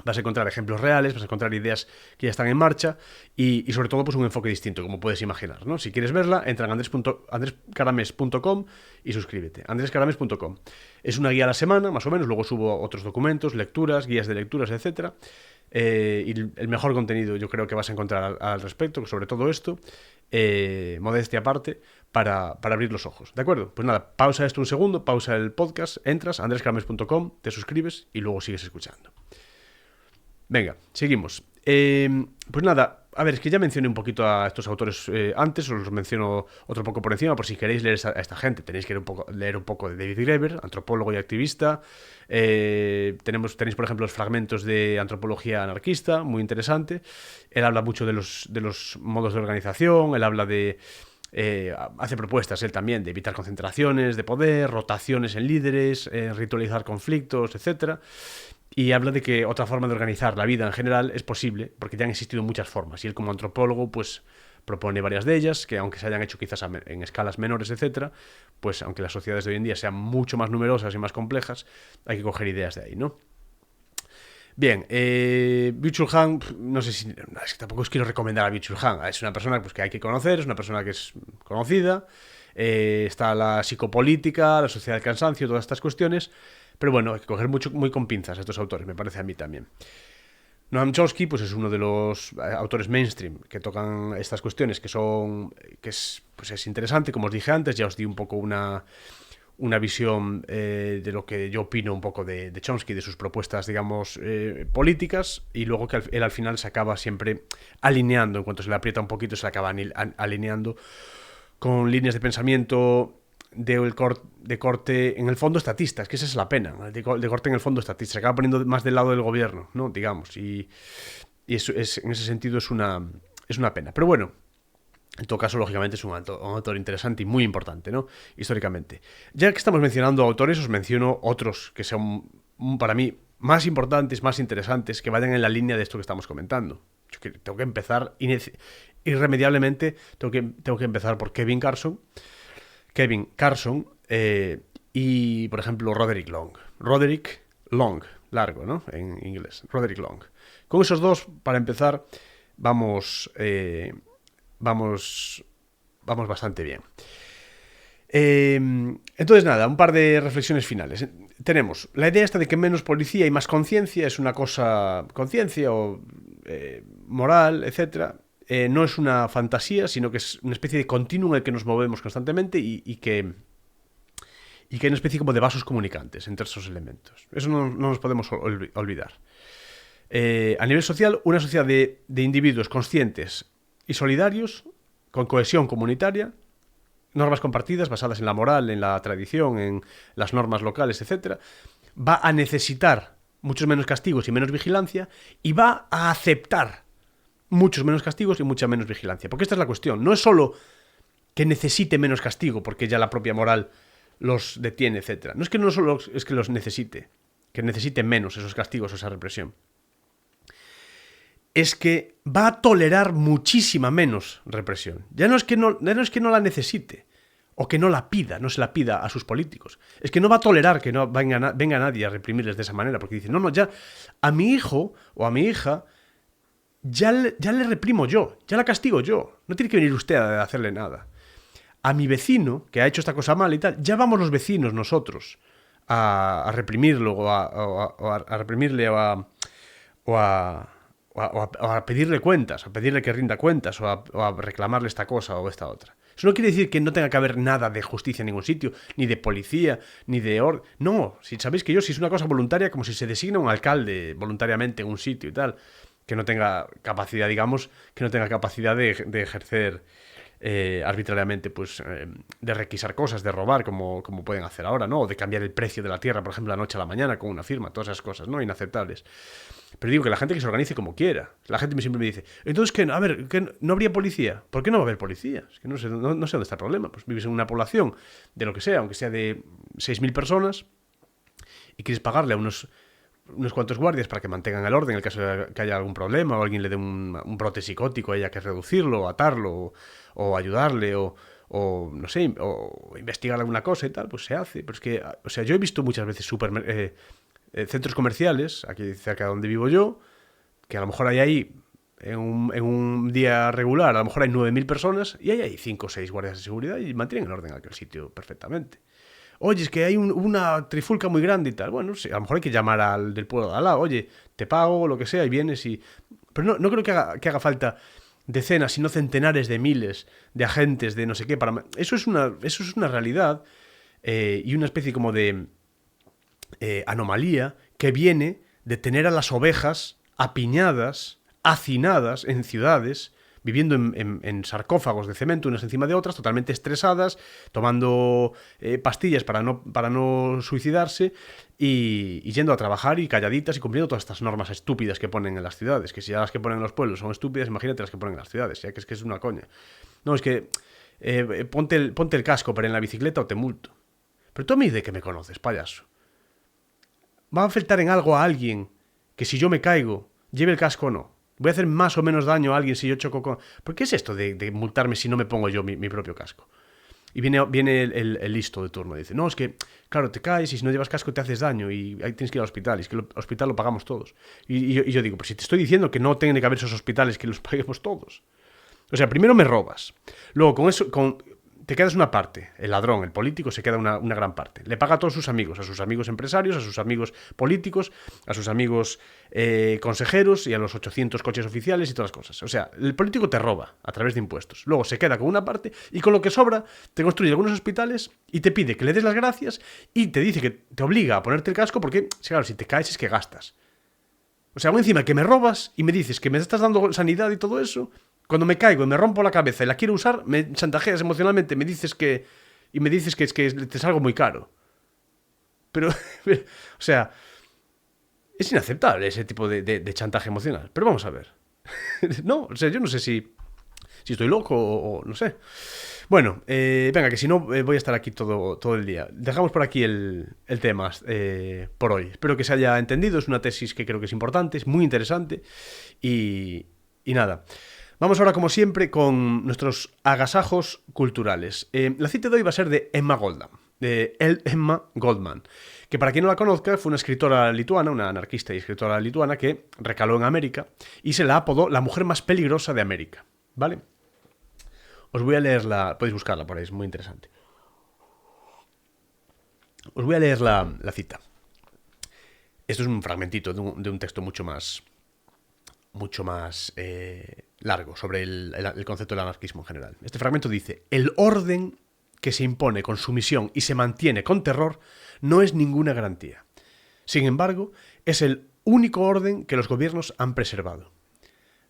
Vas a encontrar ejemplos reales, vas a encontrar ideas que ya están en marcha y sobre todo pues un enfoque distinto, como puedes imaginar, ¿no? Si quieres verla, entra en andrescarames.com y suscríbete. andrescarames.com. Es una guía a la semana, más o menos, luego subo otros documentos, lecturas, guías de lecturas, etcétera. Y el mejor contenido yo creo que vas a encontrar al respecto, sobre todo esto, modestia aparte, para abrir los ojos, ¿de acuerdo? Pues nada, pausa esto un segundo, pausa el podcast, entras a andrescarames.com, te suscribes y luego sigues escuchando. Venga, seguimos. Pues nada, a ver, es que ya mencioné un poquito a estos autores antes, os los menciono otro poco por encima, por si queréis leer a esta gente. Tenéis que leer un poco de David Graeber, antropólogo y activista. Tenéis, por ejemplo, los fragmentos de Antropología anarquista, muy interesante. Él habla mucho de los modos de organización, él habla de... hace propuestas él también de evitar concentraciones de poder, rotaciones en líderes, ritualizar conflictos, etcétera. Y habla de que otra forma de organizar la vida en general es posible, porque ya han existido muchas formas. Y él como antropólogo, pues propone varias de ellas, que aunque se hayan hecho quizás en escalas menores, etcétera, pues aunque las sociedades de hoy en día sean mucho más numerosas y más complejas, hay que coger ideas de ahí, ¿no? Bien, Byung-Chul Han, no sé si... Es que tampoco os quiero recomendar a Byung-Chul Han. Es una persona pues, que hay que conocer, es una persona que es conocida. Está la psicopolítica, la sociedad del cansancio, todas estas cuestiones. Pero bueno, hay que coger muy con pinzas a estos autores, me parece a mí también. Noam Chomsky pues es uno de los autores mainstream que tocan estas cuestiones pues es interesante, como os dije antes, ya os di un poco una visión de lo que yo opino un poco de Chomsky, de sus propuestas, digamos, políticas, y luego que él al final se acaba siempre alineando, en cuanto se le aprieta un poquito, se le acaba alineando con líneas de pensamiento de corte, en el fondo, estatistas, que esa es la pena, de corte en el fondo estatista, se acaba poniendo más del lado del gobierno, ¿no? Digamos, y eso en ese sentido es una pena. Pero bueno, en todo caso, lógicamente, es un autor interesante y muy importante, ¿no? Históricamente. Ya que estamos mencionando autores, os menciono otros que son, para mí, más importantes, más interesantes, que vayan en la línea de esto que estamos comentando. Yo tengo que empezar irremediablemente, tengo que empezar por Kevin Carson, y, por ejemplo, Roderick Long, largo, ¿no? En inglés, Roderick Long. Con esos dos, para empezar, vamos bastante bien. Entonces, nada, un par de reflexiones finales. Tenemos la idea esta de que menos policía y más conciencia es una cosa, conciencia o moral, etcétera. No es una fantasía, sino que es una especie de continuum en el que nos movemos constantemente y que hay una especie como de vasos comunicantes entre esos elementos. Eso no nos podemos olvidar. A nivel social, una sociedad de individuos conscientes y solidarios, con cohesión comunitaria, normas compartidas basadas en la moral, en la tradición, en las normas locales, etc., va a necesitar muchos menos castigos y menos vigilancia, y va a aceptar muchos menos castigos y mucha menos vigilancia. Porque esta es la cuestión. No es solo que necesite menos castigo, porque ya la propia moral los detiene, etc. No es que no solo es que los necesite, que necesite menos esos castigos o esa represión. Es que va a tolerar muchísima menos represión. Ya no es que no la necesite, o que no la pida, no se la pida a sus políticos. Es que no va a tolerar que no venga nadie a reprimirles de esa manera, porque dice, no, ya a mi hijo o a mi hija ya le reprimo yo, ya la castigo yo. No tiene que venir usted a hacerle nada. A mi vecino, que ha hecho esta cosa mal y tal, ya vamos los vecinos nosotros a reprimirlo o a reprimirle o a pedirle cuentas, a pedirle que rinda cuentas o a reclamarle esta cosa o esta otra. Eso no quiere decir que no tenga que haber nada de justicia en ningún sitio, ni de policía, ni de orden. No, si sabéis que si es una cosa voluntaria, como si se designa un alcalde voluntariamente en un sitio y tal, que no tenga capacidad, digamos, que no tenga capacidad de ejercer arbitrariamente, pues, de requisar cosas, de robar, como pueden hacer ahora, ¿no? O de cambiar el precio de la tierra, por ejemplo, la noche a la mañana con una firma, todas esas cosas, ¿no? Inaceptables. Pero digo que la gente que se organice como quiera. La gente siempre me dice, entonces, ¿qué? A ver, ¿qué? ¿No habría policía? ¿Por qué no va a haber policía? Es que no sé dónde está el problema. Pues vives en una población de lo que sea, aunque sea de 6.000 personas, y quieres pagarle a unos cuantos guardias para que mantengan el orden en el caso de que haya algún problema, o alguien le dé un brote psicótico, haya que reducirlo, o atarlo, o ayudarle, o no sé, o investigar alguna cosa y tal, pues se hace. Pero es que, o sea, yo he visto muchas veces centros comerciales, aquí cerca de donde vivo yo, que a lo mejor hay ahí, en un día regular, a lo mejor hay 9.000 personas y hay ahí 5 o 6 guardias de seguridad y mantienen el orden en aquel sitio perfectamente. Oye, es que hay una trifulca muy grande y tal. Bueno, sí, a lo mejor hay que llamar al del pueblo de al lado. Oye, te pago, lo que sea, y vienes y... Pero no creo que haga falta decenas, sino centenares de miles de agentes de no sé qué para... Eso es una realidad y una especie como de anomalía que viene de tener a las ovejas apiñadas, hacinadas en ciudades, viviendo en sarcófagos de cemento unas encima de otras, totalmente estresadas, tomando pastillas para no suicidarse y yendo a trabajar y calladitas y cumpliendo todas estas normas estúpidas que ponen en las ciudades, que si ya las que ponen en los pueblos son estúpidas, imagínate las que ponen en las ciudades, ya que es una coña. No, es que ponte el casco para en la bicicleta o te multo. Pero tú a mí de que me conoces, payaso. ¿Va a afectar en algo a alguien que si yo me caigo, lleve el casco o no? ¿Voy a hacer más o menos daño a alguien si yo choco con...? ¿Por qué es esto de multarme si no me pongo yo mi propio casco? Y viene el listo de turno y dice, no, es que, claro, te caes y si no llevas casco te haces daño y ahí tienes que ir al hospital y es que el hospital lo pagamos todos. Y yo digo, pues si te estoy diciendo que no tiene que haber esos hospitales que los paguemos todos. O sea, primero me robas. Luego, con eso... te quedas una parte, el ladrón, el político, se queda una gran parte. Le paga a todos sus amigos empresarios, a sus amigos políticos, a sus amigos consejeros y a los 800 coches oficiales y todas las cosas. O sea, el político te roba a través de impuestos. Luego se queda con una parte y con lo que sobra te construye algunos hospitales y te pide que le des las gracias y te dice que te obliga a ponerte el casco porque, claro, si te caes es que gastas. O sea, aún encima que me robas y me dices que me estás dando sanidad y todo eso... Cuando me caigo y me rompo la cabeza y la quiero usar, me chantajeas emocionalmente, me dices que es que te salgo muy caro. Pero, o sea, es inaceptable ese tipo de chantaje emocional. Pero vamos a ver. No, o sea, yo no sé si estoy loco o no sé. Bueno, venga, que si no voy a estar aquí todo el día. Dejamos por aquí el tema por hoy. Espero que se haya entendido. Es una tesis que creo que es importante, es muy interesante. Y nada. Vamos ahora, como siempre, con nuestros agasajos culturales. La cita de hoy va a ser de Emma Goldman, Emma Goldman, que para quien no la conozca fue una escritora lituana, una anarquista y escritora lituana que recaló en América y se la apodó la mujer más peligrosa de América, ¿vale? Os voy a leerla, podéis buscarla por ahí, es muy interesante. Os voy a leer la cita. Esto es un fragmentito de un texto mucho más largo sobre el concepto del anarquismo en general. Este fragmento dice: el orden que se impone con sumisión y se mantiene con terror no es ninguna garantía. Sin embargo, es el único orden que los gobiernos han preservado.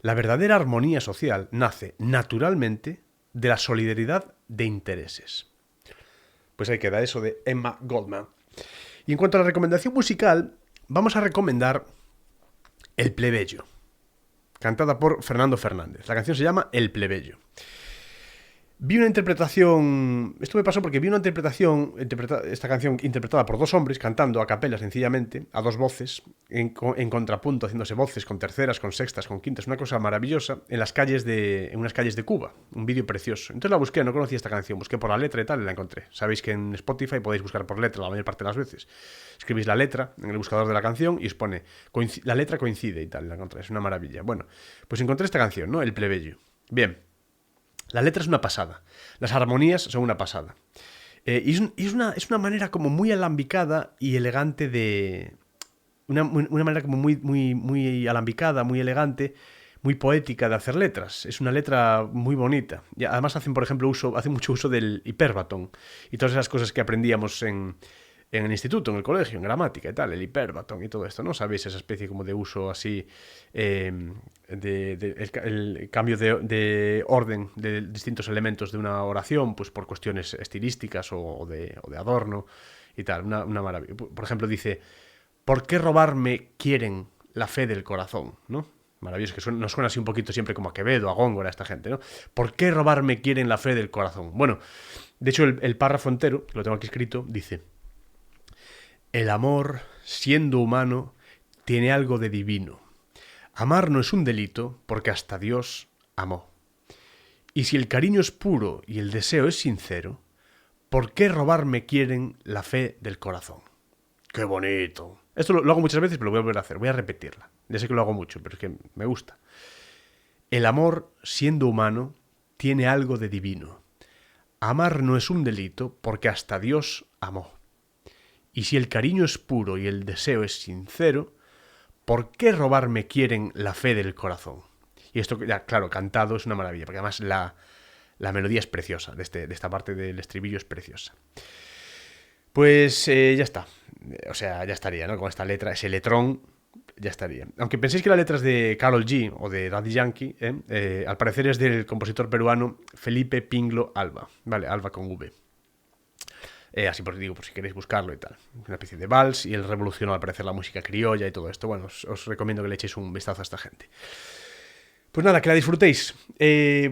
La verdadera armonía social nace naturalmente de la solidaridad de intereses. Pues ahí queda eso de Emma Goldman. Y en cuanto a la recomendación musical, vamos a recomendar El Plebeyo, cantada por Fernando Fernández. La canción se llama El Plebeyo. Vi una interpretación... Esto me pasó porque vi una interpretación... esta canción interpretada por dos hombres, cantando a capela sencillamente, a dos voces, en contrapunto, haciéndose voces con terceras, con sextas, con quintas, una cosa maravillosa, en unas calles de Cuba. Un vídeo precioso. Entonces la busqué, no conocía esta canción, busqué por la letra y tal, y la encontré. Sabéis que en Spotify podéis buscar por letra la mayor parte de las veces. Escribís la letra en el buscador de la canción y os pone la letra coincide y tal, y la encontré. Es una maravilla. Bueno, pues encontré esta canción, ¿no? El Plebeyo. Bien. La letra es una pasada, las armonías son una pasada. Y es una manera como muy alambicada y elegante de... Una manera como muy alambicada, muy elegante, muy poética de hacer letras. Es una letra muy bonita. Y además hacen mucho uso del hiperbatón y todas esas cosas que aprendíamos en el instituto, en el colegio, en gramática y tal, el hiperbatón y todo esto, ¿no? ¿Sabéis? Esa especie como de uso así, el cambio de orden de distintos elementos de una oración, pues por cuestiones estilísticas o de adorno y tal, una maravilla. Por ejemplo, dice, ¿por qué robarme quieren la fe del corazón? ¿No? Maravilloso, que nos suena así un poquito siempre como a Quevedo, a Góngora, esta gente, ¿no? ¿Por qué robarme quieren la fe del corazón? Bueno, de hecho el párrafo entero, que lo tengo aquí escrito, dice: el amor, siendo humano, tiene algo de divino. Amar no es un delito porque hasta Dios amó. Y si el cariño es puro y el deseo es sincero, ¿por qué robarme quieren la fe del corazón? ¡Qué bonito! Esto lo hago muchas veces, pero lo voy a volver a hacer. Voy a repetirla. Ya sé que lo hago mucho, pero es que me gusta. El amor, siendo humano, tiene algo de divino. Amar no es un delito porque hasta Dios amó. Y si el cariño es puro y el deseo es sincero, ¿por qué robarme quieren la fe del corazón? Y esto, ya, claro, cantado es una maravilla, porque además la melodía es preciosa, de esta parte del estribillo es preciosa. Pues ya está. O sea, ya estaría, ¿no? Con esta letra, ese letrón, ya estaría. Aunque penséis que la letra es de Karol G o de Daddy Yankee, al parecer es del compositor peruano Felipe Pinglo Alba. Vale, Alba con V. Así por digo, por si queréis buscarlo y tal. Una especie de vals, y él revolucionó al parecer la música criolla y todo esto. Bueno, os recomiendo que le echéis un vistazo a esta gente. Pues nada, que la disfrutéis.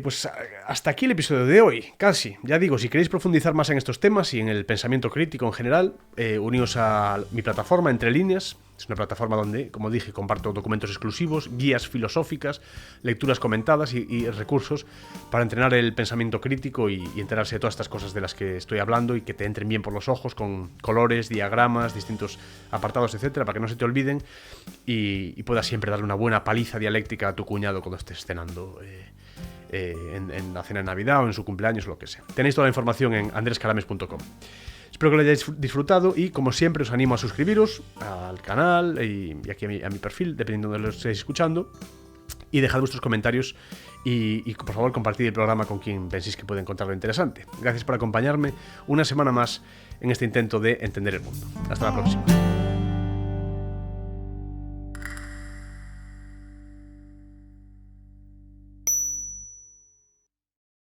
Pues hasta aquí el episodio de hoy, casi. Ya digo, si queréis profundizar más en estos temas y en el pensamiento crítico en general, uníos a mi plataforma Entre Líneas. Es una plataforma donde, como dije, comparto documentos exclusivos, guías filosóficas, lecturas comentadas y recursos para entrenar el pensamiento crítico y enterarse de todas estas cosas de las que estoy hablando y que te entren bien por los ojos con colores, diagramas, distintos apartados, etcétera, para que no se te olviden y puedas siempre darle una buena paliza dialéctica a tu cuñado cuando estés cenando en la cena de Navidad o en su cumpleaños o lo que sea. Tenéis toda la información en andrescarames.com. Espero que lo hayáis disfrutado y, como siempre, os animo a suscribiros al canal y aquí a mi perfil, dependiendo de donde lo estéis escuchando, y dejad vuestros comentarios y por favor, compartid el programa con quien penséis que puede encontrarlo interesante. Gracias por acompañarme una semana más en este intento de entender el mundo. Hasta la próxima.